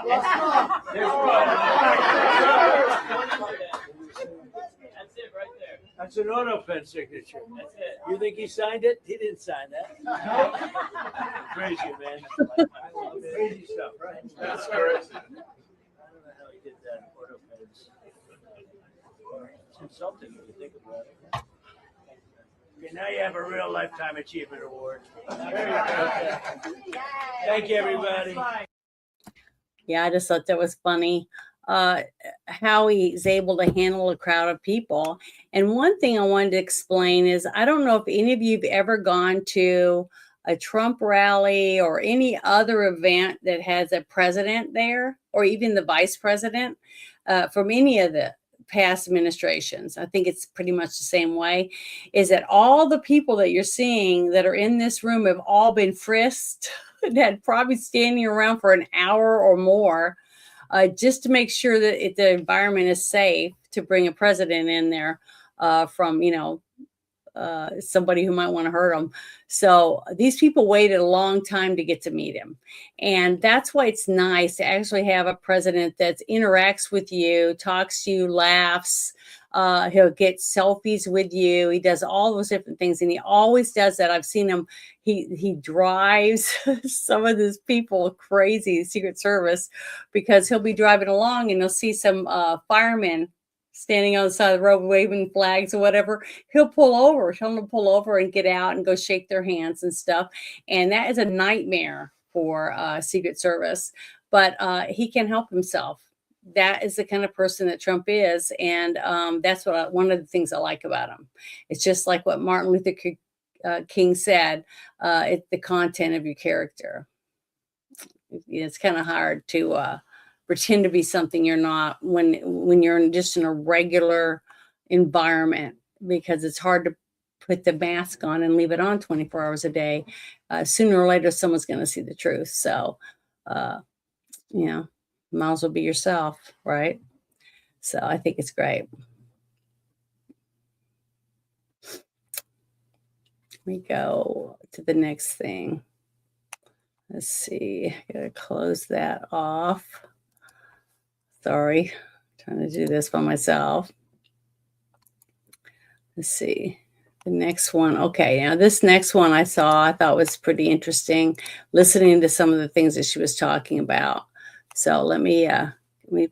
it right there. That's an auto pen signature. That's it. You think he signed it? He didn't sign that. Crazy, man. Crazy stuff, right? That's crazy. I don't know how he did that. Auto pens. It's insulting when you think about it. Okay, now you have a real Lifetime Achievement Award. Thank you, everybody. Yeah, I just thought that was funny. How he's able to handle a crowd of people. And one thing I wanted to explain is, I don't know if any of you have ever gone to a Trump rally or any other event that has a president there, or even the vice president, from any of the past administrations. I think it's pretty much the same way, is that all the people that you're seeing that are in this room have all been frisked and had probably standing around for an hour or more, just to make sure that the environment is safe to bring a president in there from, somebody who might want to hurt them. So these people waited a long time to get to meet him. And that's why it's nice to actually have a president that interacts with you, talks to you, laughs. He'll get selfies with you. He does all those different things. And he always does that. I've seen him. He drives some of these people crazy, Secret Service, because he'll be driving along and he'll see some firemen standing on the side of the road waving flags or whatever. He'll pull over, tell them to pull over and get out and go shake their hands and stuff. And that is a nightmare for Secret Service, but he can help himself. That is the kind of person that Trump is. And that's one of the things I like about him. It's just like what Martin Luther King said, it's the content of your character. It's kind of hard to pretend to be something you're not when you're just in a regular environment, because it's hard to put the mask on and leave it on 24 hours a day. Sooner or later, someone's going to see the truth. So, might as well be yourself, right? So I think it's great. Let me go to the next thing. Let's see. I gotta close that off. Sorry, I'm trying to do this by myself. Let's see. The next one. Okay, now this next one I thought was pretty interesting, listening to some of the things that she was talking about. So let me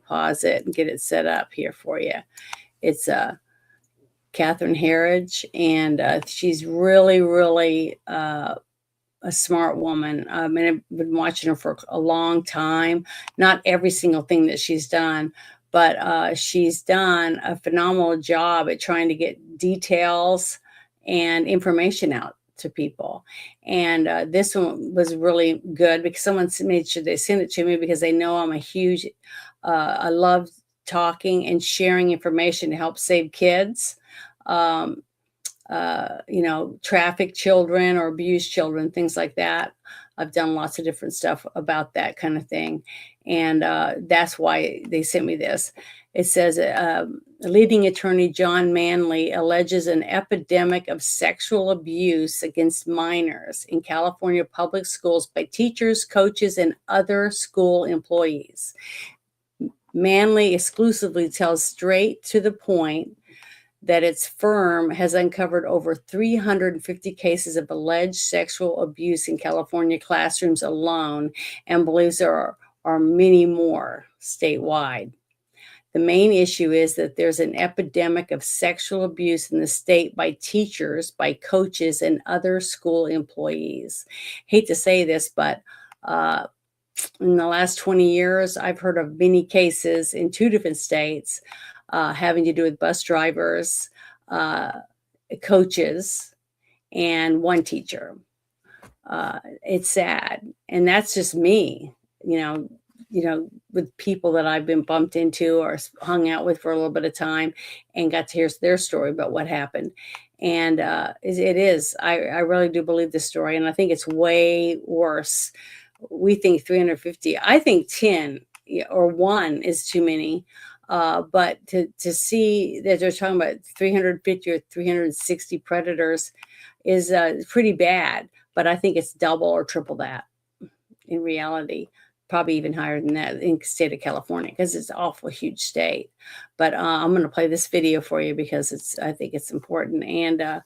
pause it and get it set up here for you. It's Catherine Herridge, and she's really, really a smart woman. And I've been watching her for a long time. Not every single thing that she's done, but she's done a phenomenal job at trying to get details and information out to people. And this one was really good because someone made sure they sent it to me because they know I'm a huge, I love talking and sharing information to help save kids. Traffic children or abused children, things like that. I've done lots of different stuff about that kind of thing. And that's why they sent me this. It says, leading attorney John Manley alleges an epidemic of sexual abuse against minors in California public schools by teachers, coaches, and other school employees. Manley exclusively tells straight to the point that its firm has uncovered over 350 cases of alleged sexual abuse in California classrooms alone and believes there are many more statewide. The main issue is that there's an epidemic of sexual abuse in the state by teachers, by coaches, and other school employees. Hate to say this, but in the last 20 years, I've heard of many cases in 2 different states having to do with bus drivers, coaches, and 1 teacher. It's sad. And that's just me, with people that I've been bumped into or hung out with for a little bit of time and got to hear their story about what happened. And it is, I really do believe this story. And I think it's way worse. We think 350, I think 10 or 1 is too many. But to see that they're talking about 350 or 360 predators is pretty bad. But I think it's double or triple that in reality, probably even higher than that in the state of California because it's an awful huge state. But I'm going to play this video for you because I think it's important. And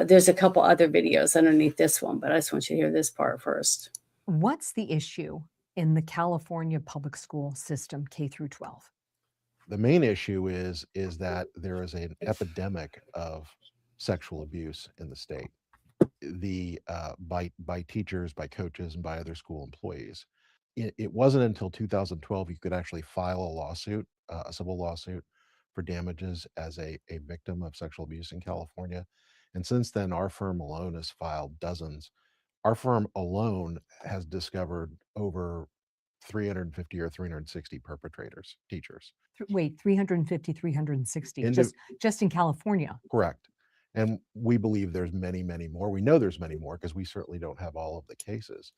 there's a couple other videos underneath this one, but I just want you to hear this part first. What's the issue in the California public school system, K through 12? The main issue is that there is an epidemic of sexual abuse in the state, by teachers, by coaches, and by other school employees. It wasn't until 2012 you could actually file a lawsuit, a civil lawsuit, for damages as a victim of sexual abuse in California. And since then, our firm alone has filed dozens. Our firm alone has discovered over 350 or 360 perpetrators, teachers. Wait, 350, 360, Indi- just in California. Correct. And we believe there's many, many more. We know there's many more because we certainly don't have all of the cases.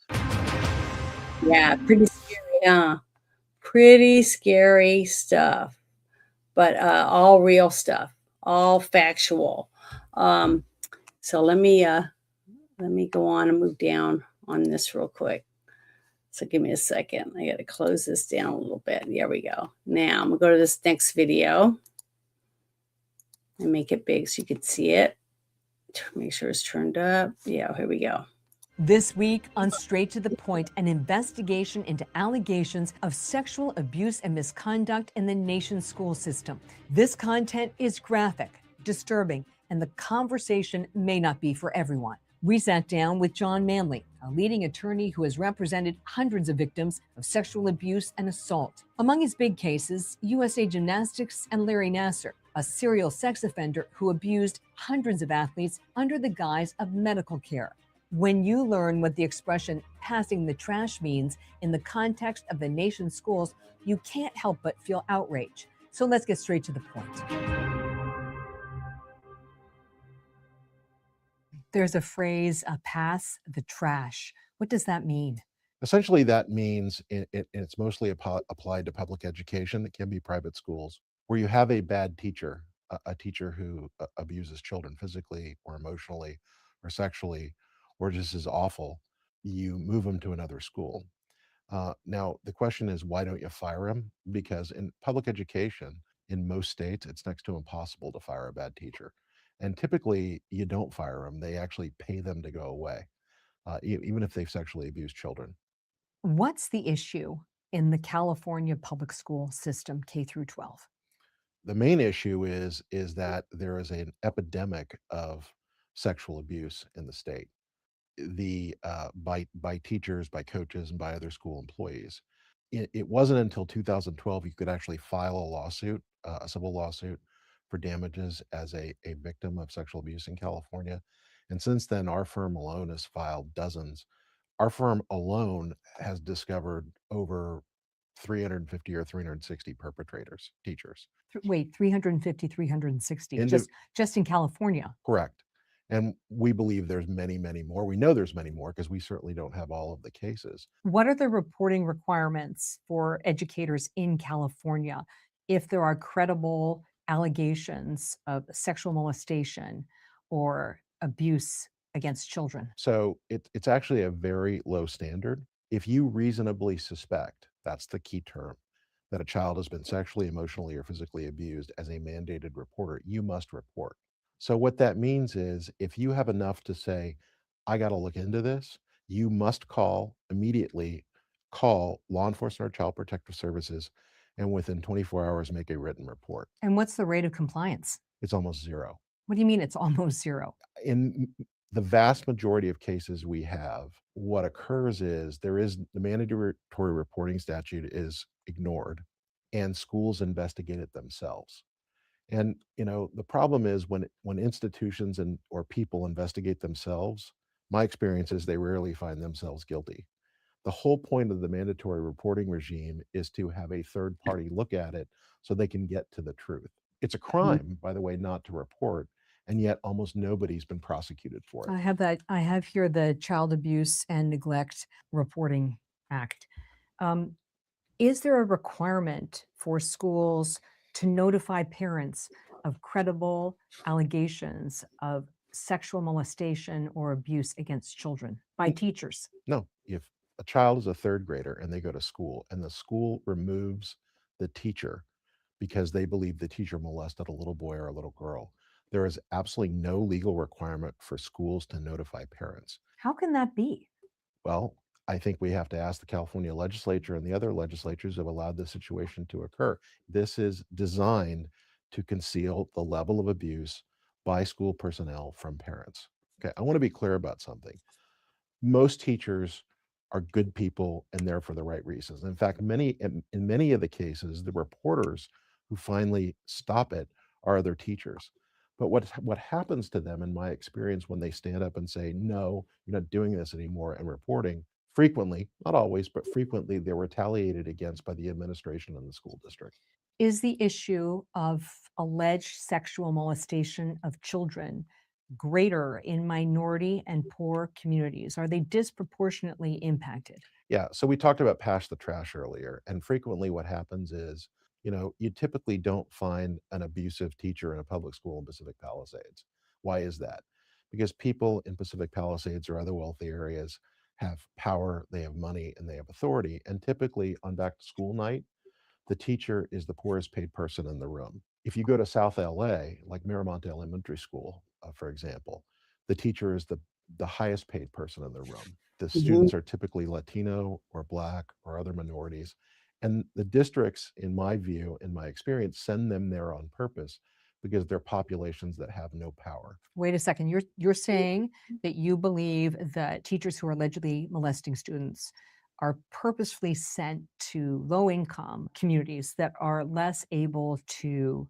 Yeah, pretty scary, huh? Pretty scary stuff, but all real stuff, all factual. So let me go on and move down on this real quick. So give me a second. I got to close this down a little bit. There we go. Now I'm gonna go to this next video and make it big so you can see it. Make sure it's turned up. Yeah, here we go. This week on Straight to the Point, an investigation into allegations of sexual abuse and misconduct in the nation's school system. This content is graphic, disturbing, and the conversation may not be for everyone. We sat down with John Manley, a leading attorney who has represented hundreds of victims of sexual abuse and assault. Among his big cases, USA Gymnastics and Larry Nassar, a serial sex offender who abused hundreds of athletes under the guise of medical care. When you learn what the expression passing the trash means in the context of the nation's schools, you can't help but feel outrage. So let's get straight to the point. There's a phrase, pass the trash. What does that mean? Essentially, that means it's mostly applied to public education. It can be private schools where you have a bad teacher, a teacher who abuses children physically or emotionally or sexually, or just is awful. You move them to another school. Now, the question is, why don't you fire him? Because in public education, in most states, it's next to impossible to fire a bad teacher. And typically, you don't fire them. They actually pay them to go away, even if they've sexually abused children. What's the issue in the California public school system, K through 12? The main issue is that there is an epidemic of sexual abuse in the state. By teachers, by coaches, and by other school employees. It wasn't until 2012 you could actually file a lawsuit, a civil lawsuit for damages as a victim of sexual abuse in California. And since then, our firm alone has filed dozens. Our firm alone has discovered over 350 or 360 perpetrators, teachers. Wait, 350, 360, Indiv- just in California. Correct. And we believe there's many, many more. We know there's many more because we certainly don't have all of the cases. What are the reporting requirements for educators in California if there are credible allegations of sexual molestation or abuse against children? So it's actually a very low standard. If you reasonably suspect, that's the key term, that a child has been sexually, emotionally, or physically abused as a mandated reporter, you must report. So what that means is if you have enough to say, I got to look into this, you must immediately call law enforcement or child protective services, and within 24 hours, make a written report. And what's the rate of compliance? It's almost zero. What do you mean it's almost zero? In the vast majority of cases we have, what occurs is the mandatory reporting statute is ignored and schools investigate it themselves. And the problem is when institutions or people investigate themselves, my experience is they rarely find themselves guilty. The whole point of the mandatory reporting regime is to have a third party look at it so they can get to the truth. It's a crime, by the way, not to report, and yet almost nobody's been prosecuted for it. I have here the Child Abuse and Neglect Reporting Act. Is there a requirement for schools to notify parents of credible allegations of sexual molestation or abuse against children by teachers? No, if a child is a third grader and they go to school and the school removes the teacher because they believe the teacher molested a little boy or a little girl, there is absolutely no legal requirement for schools to notify parents. How can that be? Well, I think we have to ask the California legislature and the other legislatures who have allowed this situation to occur. This is designed to conceal the level of abuse by school personnel from parents. Okay, I want to be clear about something. Most teachers are good people and there for the right reasons. In fact, in many of the cases, the reporters who finally stop it are other teachers. But what happens to them, in my experience, when they stand up and say, no, you're not doing this anymore and reporting, frequently, not always, but frequently, they're retaliated against by the administration and the school district. Is the issue of alleged sexual molestation of children greater in minority and poor communities? Are they disproportionately impacted? Yeah, so we talked about pass the trash earlier, and frequently what happens is, you typically don't find an abusive teacher in a public school in Pacific Palisades. Why is that? Because people in Pacific Palisades or other wealthy areas have power, they have money, and they have authority. And typically on back to school night, the teacher is the poorest paid person in the room. If you go to South LA, like Miramont Elementary School, for example, the teacher is the highest paid person in the room. The students are typically Latino or Black or other minorities. And the districts, in my view, in my experience, send them there on purpose because they're populations that have no power. Wait a second, you're saying that you believe that teachers who are allegedly molesting students are purposefully sent to low-income communities that are less able to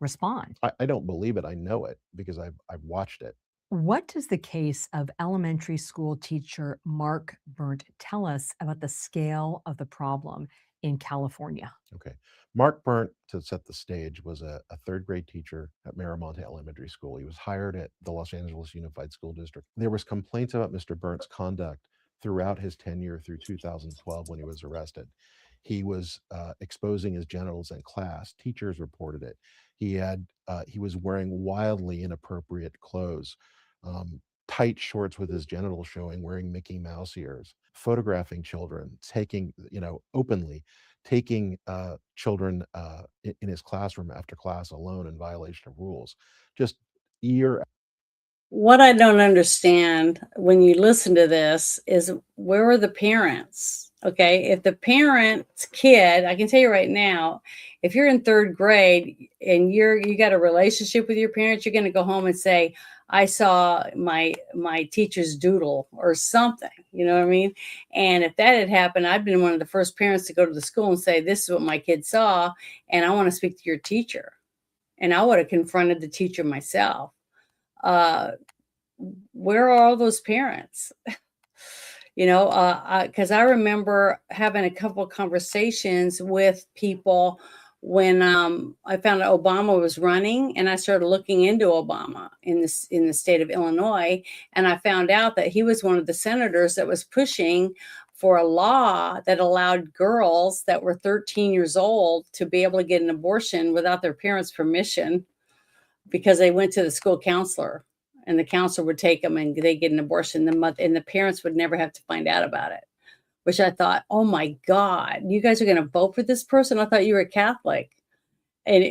respond. I don't believe it. I know it because I've watched it. What does the case of elementary school teacher Mark Burnt tell us about the scale of the problem in California? Okay. Mark Burnt, to set the stage, was a third grade teacher at Miramont Elementary School. He was hired at the Los Angeles Unified School District. There was complaints about Mr. Burnt's conduct throughout his tenure through 2012 when he was arrested. He was exposing his genitals in class. Teachers reported it. He was wearing wildly inappropriate clothes, tight shorts with his genitals showing, wearing Mickey Mouse ears, photographing children, openly taking children in his classroom after class alone in violation of rules. Just year. What I don't understand when you listen to this is, where are the parents? Okay, if the parent's kid, I can tell you right now, if you're in third grade and you got a relationship with your parents, you're going to go home and say, I saw my teacher's doodle or something. You know what I mean? And if that had happened, I'd been one of the first parents to go to the school and say, this is what my kid saw, and I want to speak to your teacher. And I would have confronted the teacher myself. Where are all those parents? Because I remember having a couple of conversations with people when I found out Obama was running, and I started looking into Obama in the state of Illinois, and I found out that he was one of the senators that was pushing for a law that allowed girls that were 13 years old to be able to get an abortion without their parents' permission, because they went to the school counselor, and the counselor would take them and they get an abortion. And the parents would never have to find out about it, which I thought, oh my God, you guys are going to vote for this person? I thought you were Catholic. And,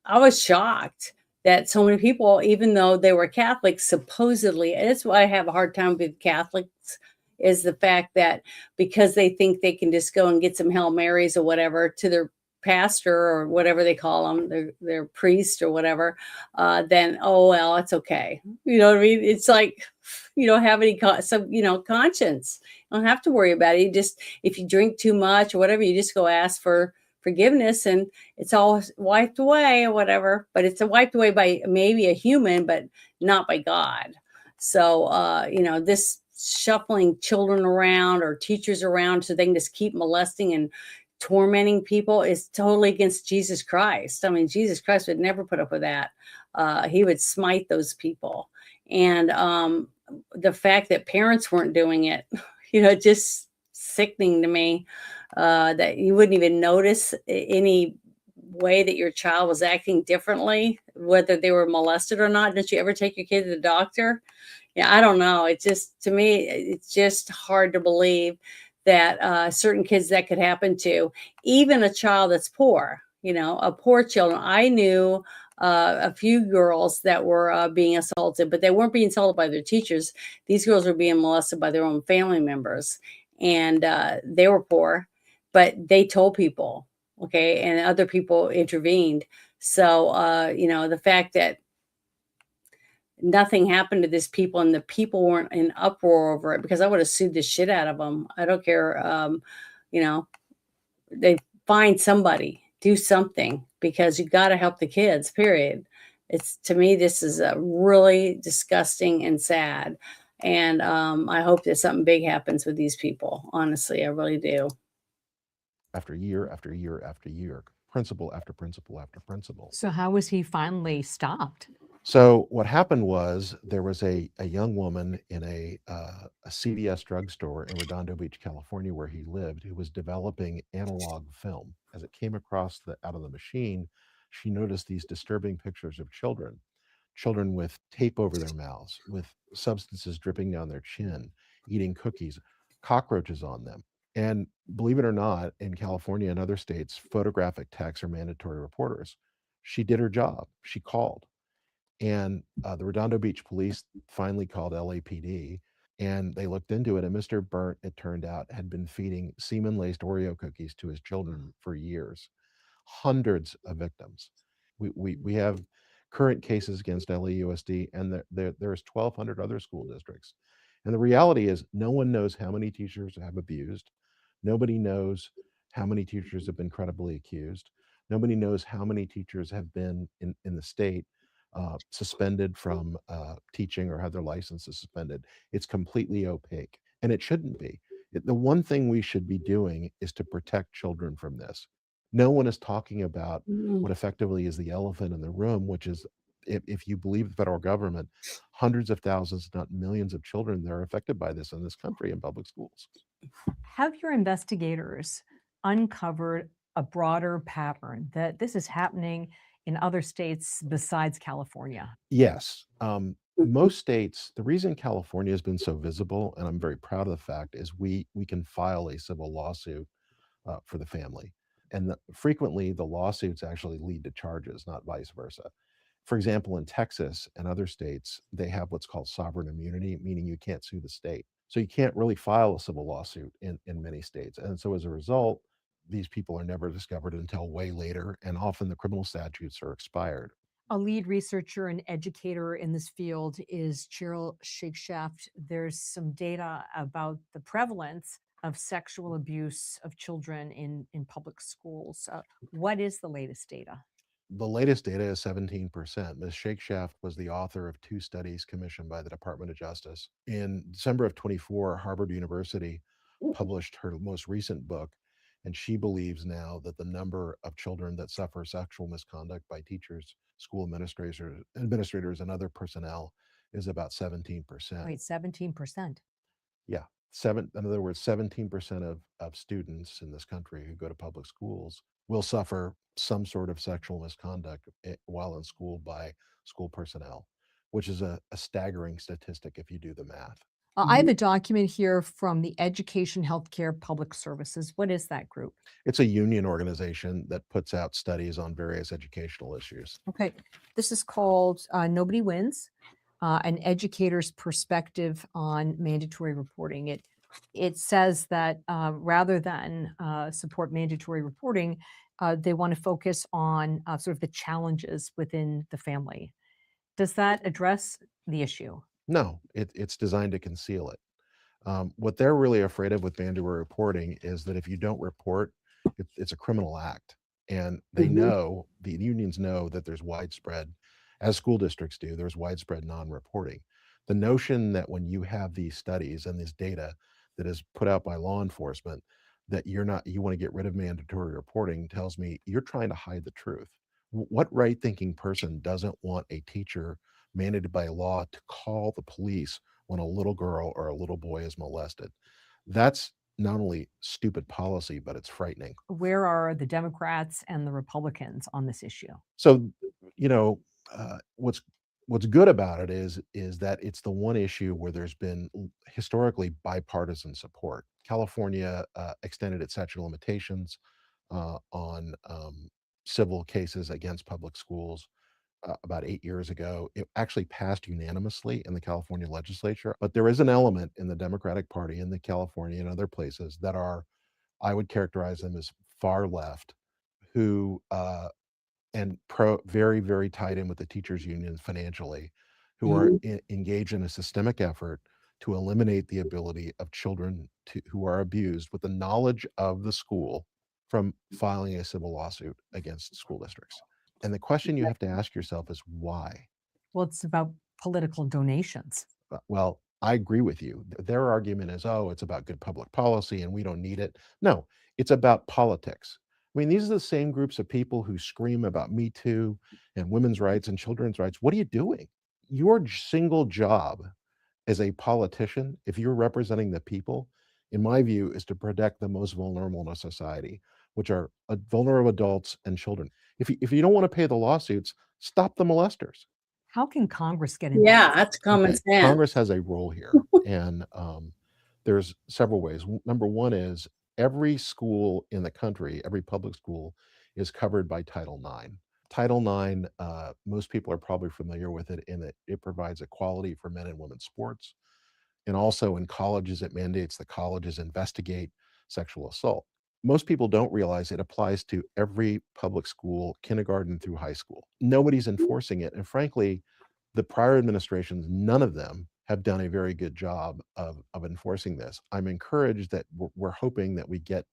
I was shocked that so many people, even though they were Catholic, supposedly, and that's why I have a hard time with Catholics, is the fact that because they think they can just go and get some Hail Marys or whatever to their pastor or whatever they call them, their priest or whatever, then, oh, well, it's okay. You know what I mean? It's like, you don't have any conscience. You don't have to worry about it. You just, if you drink too much or whatever, you just go ask for forgiveness and it's all wiped away or whatever. But it's wiped away by maybe a human, but not by God. So, this shuffling children around or teachers around so they can just keep molesting and tormenting people is totally against Jesus Christ. I mean, Jesus Christ would never put up with that. He would smite those people. And the fact that parents weren't doing it, just sickening to me, that you wouldn't even notice any way that your child was acting differently, whether they were molested or not. Did you ever take your kid to the doctor? Yeah, I don't know. It's just, to me, it's just hard to believe that certain kids that could happen to, even a child that's poor, a poor children. I knew a few girls that were being assaulted, but they weren't being assaulted by their teachers. These girls were being molested by their own family members, and they were poor, but they told people, okay, and other people intervened. So, the fact that nothing happened to these people and the people weren't in uproar over it, because I would have sued the shit out of them. I don't care. They find somebody, do something, because you got to help the kids, period. It's, to me, this is really disgusting and sad. And I hope that something big happens with these people. Honestly, I really do. After year after year after year, principal after principal after principal. So how was he finally stopped? So what happened was there was a young woman in a CVS drugstore in Redondo Beach, California, where he lived, who was developing analog film. As it came across out of the machine, she noticed these disturbing pictures of children with tape over their mouths, with substances dripping down their chin, eating cookies, cockroaches on them. And believe it or not, in California and other states, photographic techs are mandatory reporters. She did her job. She called. And the Redondo Beach police finally called LAPD, and they looked into it. And Mr. Burnt, it turned out, had been feeding semen-laced Oreo cookies to his children for years. Hundreds of victims. We have current cases against LAUSD, and there's 1,200 other school districts. And the reality is, no one knows how many teachers have abused. Nobody knows how many teachers have been credibly accused. Nobody knows how many teachers have been in the state suspended from teaching or had their licenses suspended. It's completely opaque, and it shouldn't be. The one thing we should be doing is to protect children from this. No one is talking about what effectively is the elephant in the room, which is, if you believe the federal government, hundreds of thousands, not millions of children that are affected by this in this country in public schools. Have your investigators uncovered a broader pattern that this is happening in other states besides California? Yes. Most states, the reason California has been so visible, and I'm very proud of the fact, is we can file a civil lawsuit for the family. And frequently the lawsuits actually lead to charges, not vice versa. For example, in Texas and other states, they have what's called sovereign immunity, meaning you can't sue the state. So you can't really file a civil lawsuit in many states. And so as a result, these people are never discovered until way later, and often the criminal statutes are expired. A lead researcher and educator in this field is Cheryl Shakeshaft. There's some data about the prevalence of sexual abuse of children in public schools. What is the latest data? The latest data is 17%. Ms. Shakeshaft was the author of 2 studies commissioned by the Department of Justice. In December of 24, Harvard University published her most recent book, and she believes now that the number of children that suffer sexual misconduct by teachers, school administrators, and other personnel is about 17%. Wait, 17%. Yeah, in other words, 17% of students in this country who go to public schools will suffer some sort of sexual misconduct while in school by school personnel, which is a staggering statistic if you do the math. I have a document here from the Education Healthcare Public Services. What is that group? It's a union organization that puts out studies on various educational issues. Okay, this is called Nobody Wins, an educator's perspective on mandatory reporting. It says that rather than support mandatory reporting, they want to focus on sort of the challenges within the family. Does that address the issue? No, it's designed to conceal it. What they're really afraid of with mandatory reporting is that if you don't report, it's a criminal act. And they know, the unions know that there's widespread, as school districts do, there's widespread non-reporting. The notion that when you have these studies and this data that is put out by law enforcement, that you want to get rid of mandatory reporting tells me you're trying to hide the truth. What right-thinking person doesn't want a teacher mandated by law to call the police when a little girl or a little boy is molested? That's not only stupid policy, but it's frightening. Where are the Democrats and the Republicans on this issue? So, what's good about it is that it's the one issue where there's been historically bipartisan support. California extended its statute of limitations on civil cases against public schools about 8 years ago. It actually passed unanimously in the California legislature, but there is an element in the Democratic Party in the California and other places that are, I would characterize them as far left, who very, very tied in with the teachers unions financially, who are engaged in a systemic effort to eliminate the ability of children who are abused with the knowledge of the school from filing a civil lawsuit against school districts. And the question you have to ask yourself is why? Well, it's about political donations. Well, I agree with you. Their argument is, oh, it's about good public policy and we don't need it. No, it's about politics. I mean, these are the same groups of people who scream about Me Too and women's rights and children's rights. What are you doing? Your single job as a politician, if you're representing the people, in my view, is to protect the most vulnerable in a society, which are vulnerable adults and children. If you don't want to pay the lawsuits, stop the molesters. How can Congress get involved? Yeah, that's common sense. Congress has a role here, and there's several ways. Number one is every school in the country, every public school, is covered by Title IX. Title IX, most people are probably familiar with it in that it provides equality for men and women's sports. And also in colleges, it mandates that colleges investigate sexual assault. Most people don't realize it applies to every public school, kindergarten through high school. Nobody's enforcing it. And frankly, the prior administrations, none of them have done a very good job of enforcing this. I'm encouraged that we're hoping that we get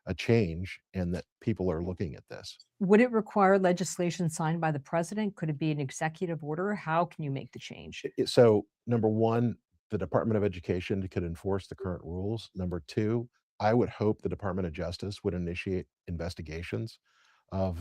a change and that people are looking at this. Would it require legislation signed by the president? Could it be an executive order? How can you make the change? So, number one, the Department of Education could enforce the current rules. Number two, I would hope the Department of Justice would initiate investigations of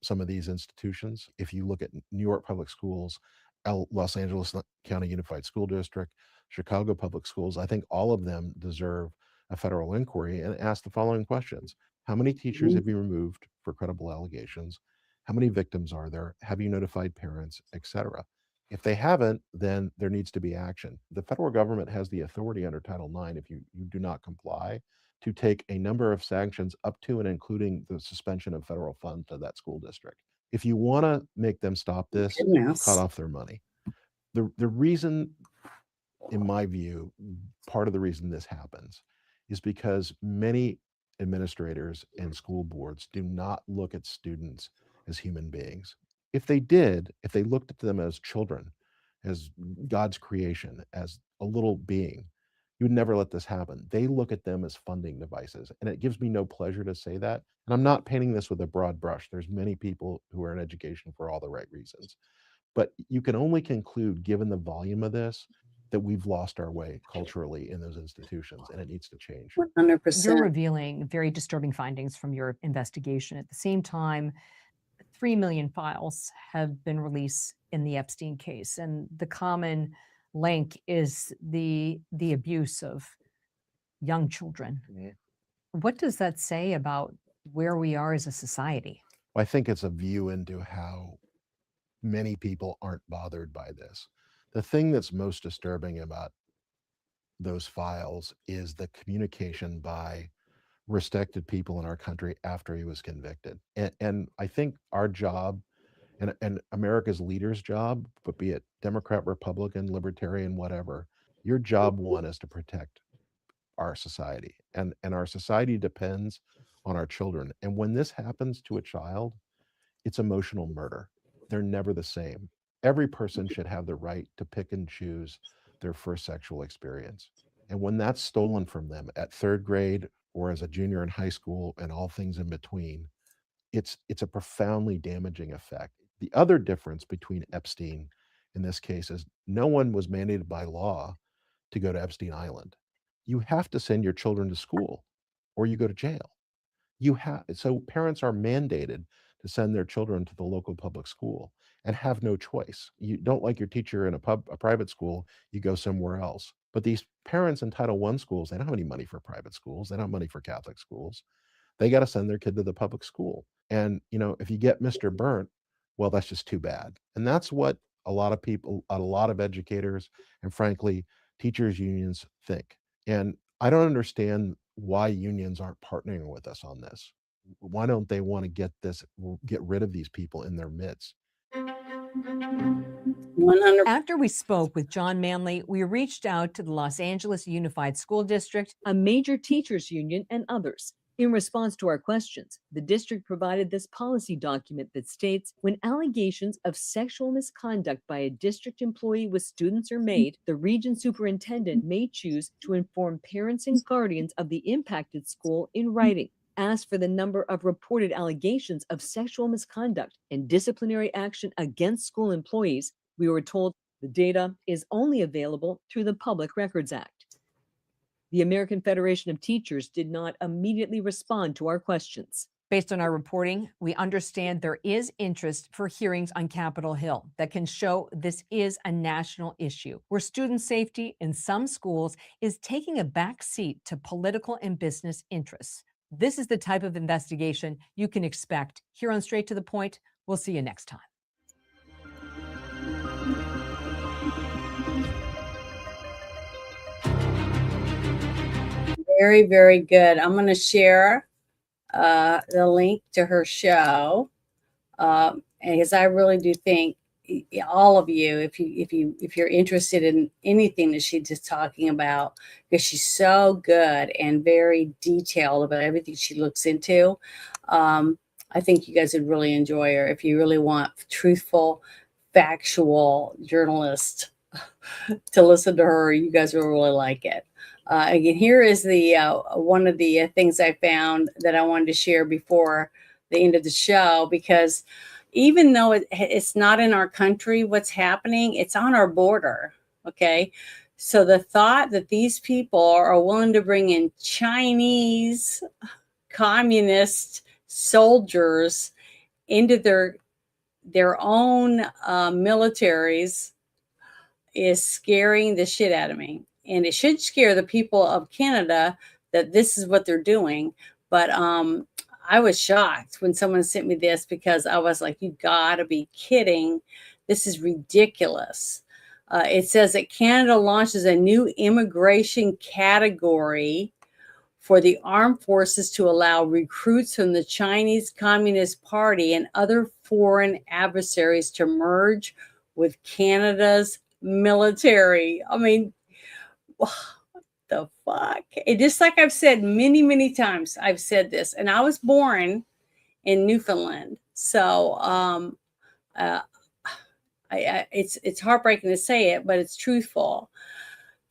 some of these institutions. If you look at New York Public Schools, Los Angeles County Unified School District, Chicago Public Schools, I think all of them deserve a federal inquiry and ask the following questions. How many teachers have you removed for credible allegations? How many victims are there? Have you notified parents, etc.? If they haven't, then there needs to be action. The federal government has the authority under Title IX, if you do not comply, to take a number of sanctions up to and including the suspension of federal funds to that school district. If you want to make them stop this, Goodness. cut off their money. The reason, in my view, part of the reason this happens is because many administrators and school boards do not look at students as human beings. If they did, if they looked at them as children, as God's creation, as a little being, you would never let this happen. They look at them as funding devices. And it gives me no pleasure to say that. And I'm not painting this with a broad brush. There's many people who are in education for all the right reasons. But you can only conclude, given the volume of this, that we've lost our way culturally in those institutions, and it needs to change. 100%. You're revealing very disturbing findings from your investigation. At the same time, 3 million files have been released in the Epstein case, and the common link is the abuse of young children. What does that say about where we are as a society? I think it's a view into how many people aren't bothered by this. The thing that's most disturbing about those files is the communication by respected people in our country after he was convicted. And I think our job and America's leaders' job, but be it Democrat, Republican, Libertarian, whatever, your job one is to protect our society. And our society depends on our children. And when this happens to a child, it's emotional murder. They're never the same. Every person should have the right to pick and choose their first sexual experience. And when that's stolen from them at third grade or as a junior in high school and all things in between, it's a profoundly damaging effect. The other difference between Epstein in this case is no one was mandated by law to go to Epstein Island. You have to send your children to school or you go to jail. So parents are mandated to send their children to the local public school and have no choice. You don't like your teacher in a private school, you go somewhere else. But these parents in Title I schools, they don't have any money for private schools. They don't have money for Catholic schools. They got to send their kid to the public school. And, if you get Mr. Burnt, well, that's just too bad. And that's what a lot of people, a lot of educators, and frankly, teachers unions think. And I don't understand why unions aren't partnering with us on this. Why don't they want to get rid of these people in their midst? 100. After we spoke with John Manley, we reached out to the Los Angeles Unified School District, a major teachers union, and others. In response to our questions, the district provided this policy document that states when allegations of sexual misconduct by a district employee with students are made, the region superintendent may choose to inform parents and guardians of the impacted school in writing. As for the number of reported allegations of sexual misconduct and disciplinary action against school employees, we were told the data is only available through the Public Records Act. The American Federation of Teachers did not immediately respond to our questions. Based on our reporting, we understand there is interest for hearings on Capitol Hill that can show this is a national issue, where student safety in some schools is taking a back seat to political and business interests. This is the type of investigation you can expect here on Straight to the Point. We'll see you next time. Very, very good. I'm going to share the link to her show because I really do think all of you, if you're interested in anything that she's just talking about, because she's so good and very detailed about everything she looks into, I think you guys would really enjoy her. If you really want truthful, factual journalists to listen to her, you guys will really like it. Again, here is the one of the things I found that I wanted to share before the end of the show, because even though it's not in our country, what's happening, it's on our border. Okay. So the thought that these people are willing to bring in Chinese communist soldiers into their own militaries is scaring the shit out of me. And it should scare the people of Canada that this is what they're doing. But I was shocked when someone sent me this, because I was like, you gotta be kidding. This is ridiculous. It says that Canada launches a new immigration category for the armed forces to allow recruits from the Chinese Communist Party and other foreign adversaries to merge with Canada's military. I mean, what the fuck? And just like I've said many, many times, I've said this, and I was born in Newfoundland. So it's heartbreaking to say it, but it's truthful.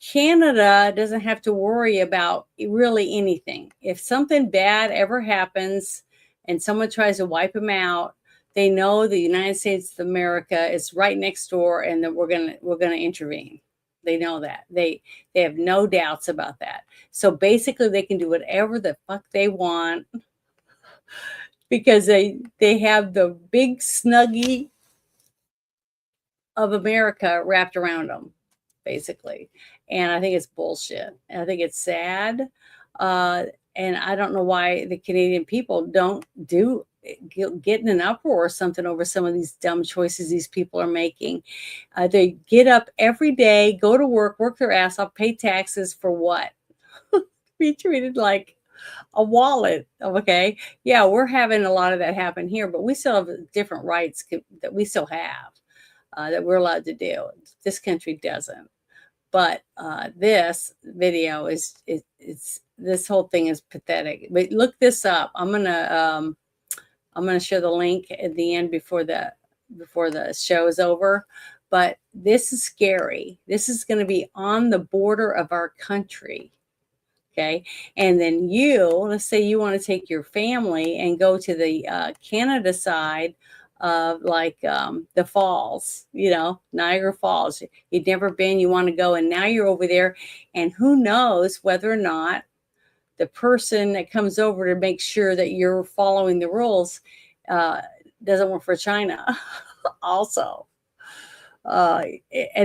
Canada doesn't have to worry about really anything. If something bad ever happens and someone tries to wipe them out, they know the United States of America is right next door, and that we're gonna intervene. They know that. They have no doubts about that. So basically, they can do whatever the fuck they want because they have the big snuggie of America wrapped around them, basically. And I think it's bullshit. And I think it's sad. And I don't know why the Canadian people don't get in an uproar or something over some of these dumb choices these people are making. They get up every day, go to work their ass off, pay taxes for what? Be treated like a wallet. Okay. Yeah, we're having a lot of that happen here, but we still have different rights that we still have that we're allowed to do. This country doesn't. But this video it's this whole thing is pathetic. But look this up. I'm gonna share the link at the end before the show is over. But this is scary. This is going to be on the border of our country. Okay. And then let's say you want to take your family and go to the Canada side of like the falls, Niagara Falls. You'd never been, you want to go, and now you're over there, and who knows whether or not the person that comes over to make sure that you're following the rules doesn't work for China also. And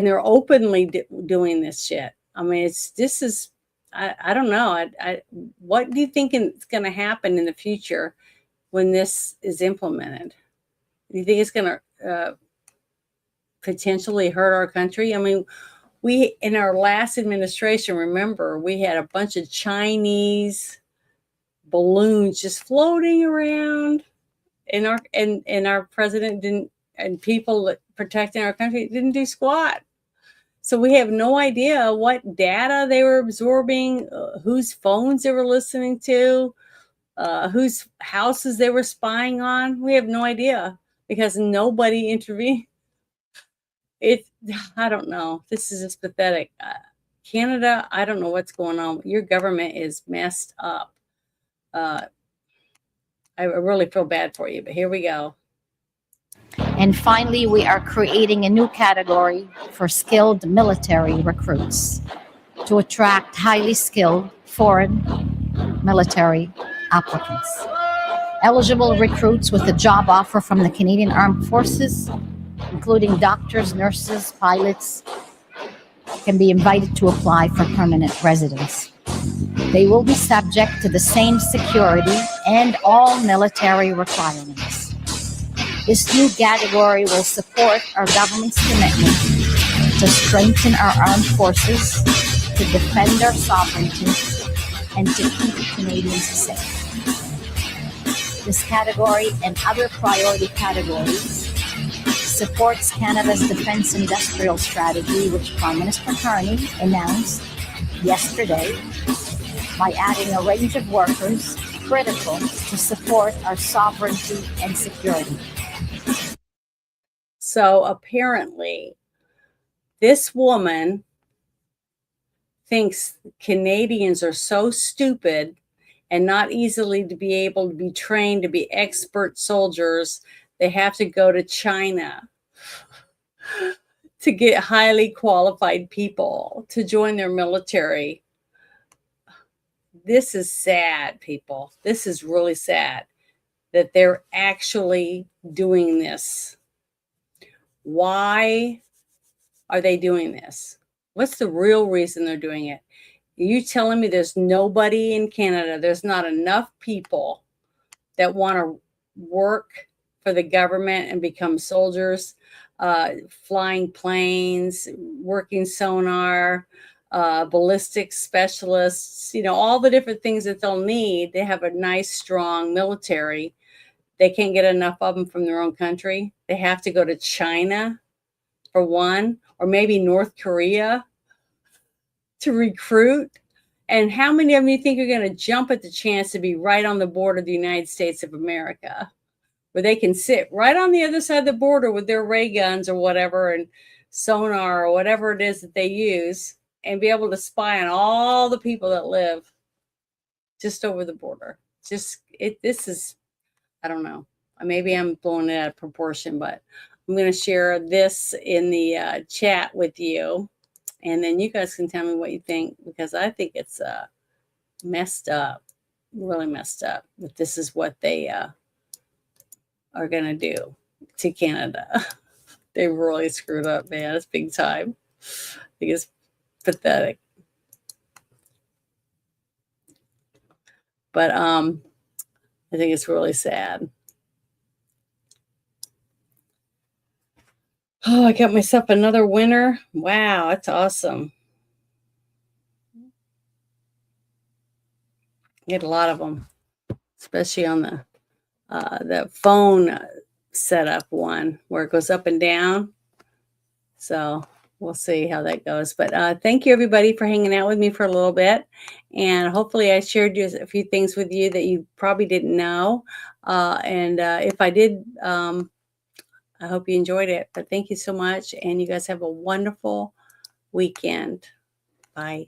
they're openly doing this shit. I mean, I don't know. What do you think is going to happen in the future when this is implemented? Do you think it's going to potentially hurt our country? I mean, in our last administration, remember, we had a bunch of Chinese balloons just floating around, and our president didn't, and people protecting our country didn't do squat. So we have no idea what data they were absorbing, whose phones they were listening to, whose houses they were spying on. We have no idea because nobody intervened. I don't know. This is just pathetic. Canada, I don't know what's going on. Your government is messed up. I really feel bad for you, but here we go. And finally, we are creating a new category for skilled military recruits to attract highly skilled foreign military applicants. Eligible recruits with a job offer from the Canadian Armed Forces, including doctors, nurses, pilots, can be invited to apply for permanent residence. They will be subject to the same security and all military requirements. This new category will support our government's commitment to strengthen our armed forces, to defend our sovereignty, and to keep Canadians safe. This category and other priority categories supports Canada's defense industrial strategy, which Prime Minister Carney announced yesterday, by adding a range of workers critical to support our sovereignty and security. So apparently, this woman thinks Canadians are so stupid and not easily to be able to be trained to be expert soldiers. They have to go to China to get highly qualified people to join their military. This is sad, people. This is really sad that they're actually doing this. Why are they doing this? What's the real reason they're doing it? Are you telling me there's nobody in Canada, there's not enough people that want to work for the government and become soldiers, flying planes, working sonar, ballistics specialists, all the different things that they'll need. They have a nice, strong military they can't get enough of them from their own country. They have to go to China for one, or maybe North Korea to recruit. And how many of you think are going to jump at the chance to be right on the border of the United States of America, where they can sit right on the other side of the border with their ray guns or whatever and sonar or whatever it is that they use and be able to spy on all the people that live just over the border? This is, I don't know. Maybe I'm blowing it out of proportion, but I'm going to share this in the chat with you. And then you guys can tell me what you think, because I think it's messed up, really messed up, that this is what they are going to do to Canada. They really screwed up, man. It's big time. I think it's pathetic. But I think it's really sad. Oh, I got myself another winner. Wow, that's awesome. Get a lot of them, especially on the phone setup one where it goes up and down. So we'll see how that goes. But thank you, everybody, for hanging out with me for a little bit. And hopefully I shared a few things with you that you probably didn't know. And if I did, I hope you enjoyed it. But thank you so much. And you guys have a wonderful weekend. Bye.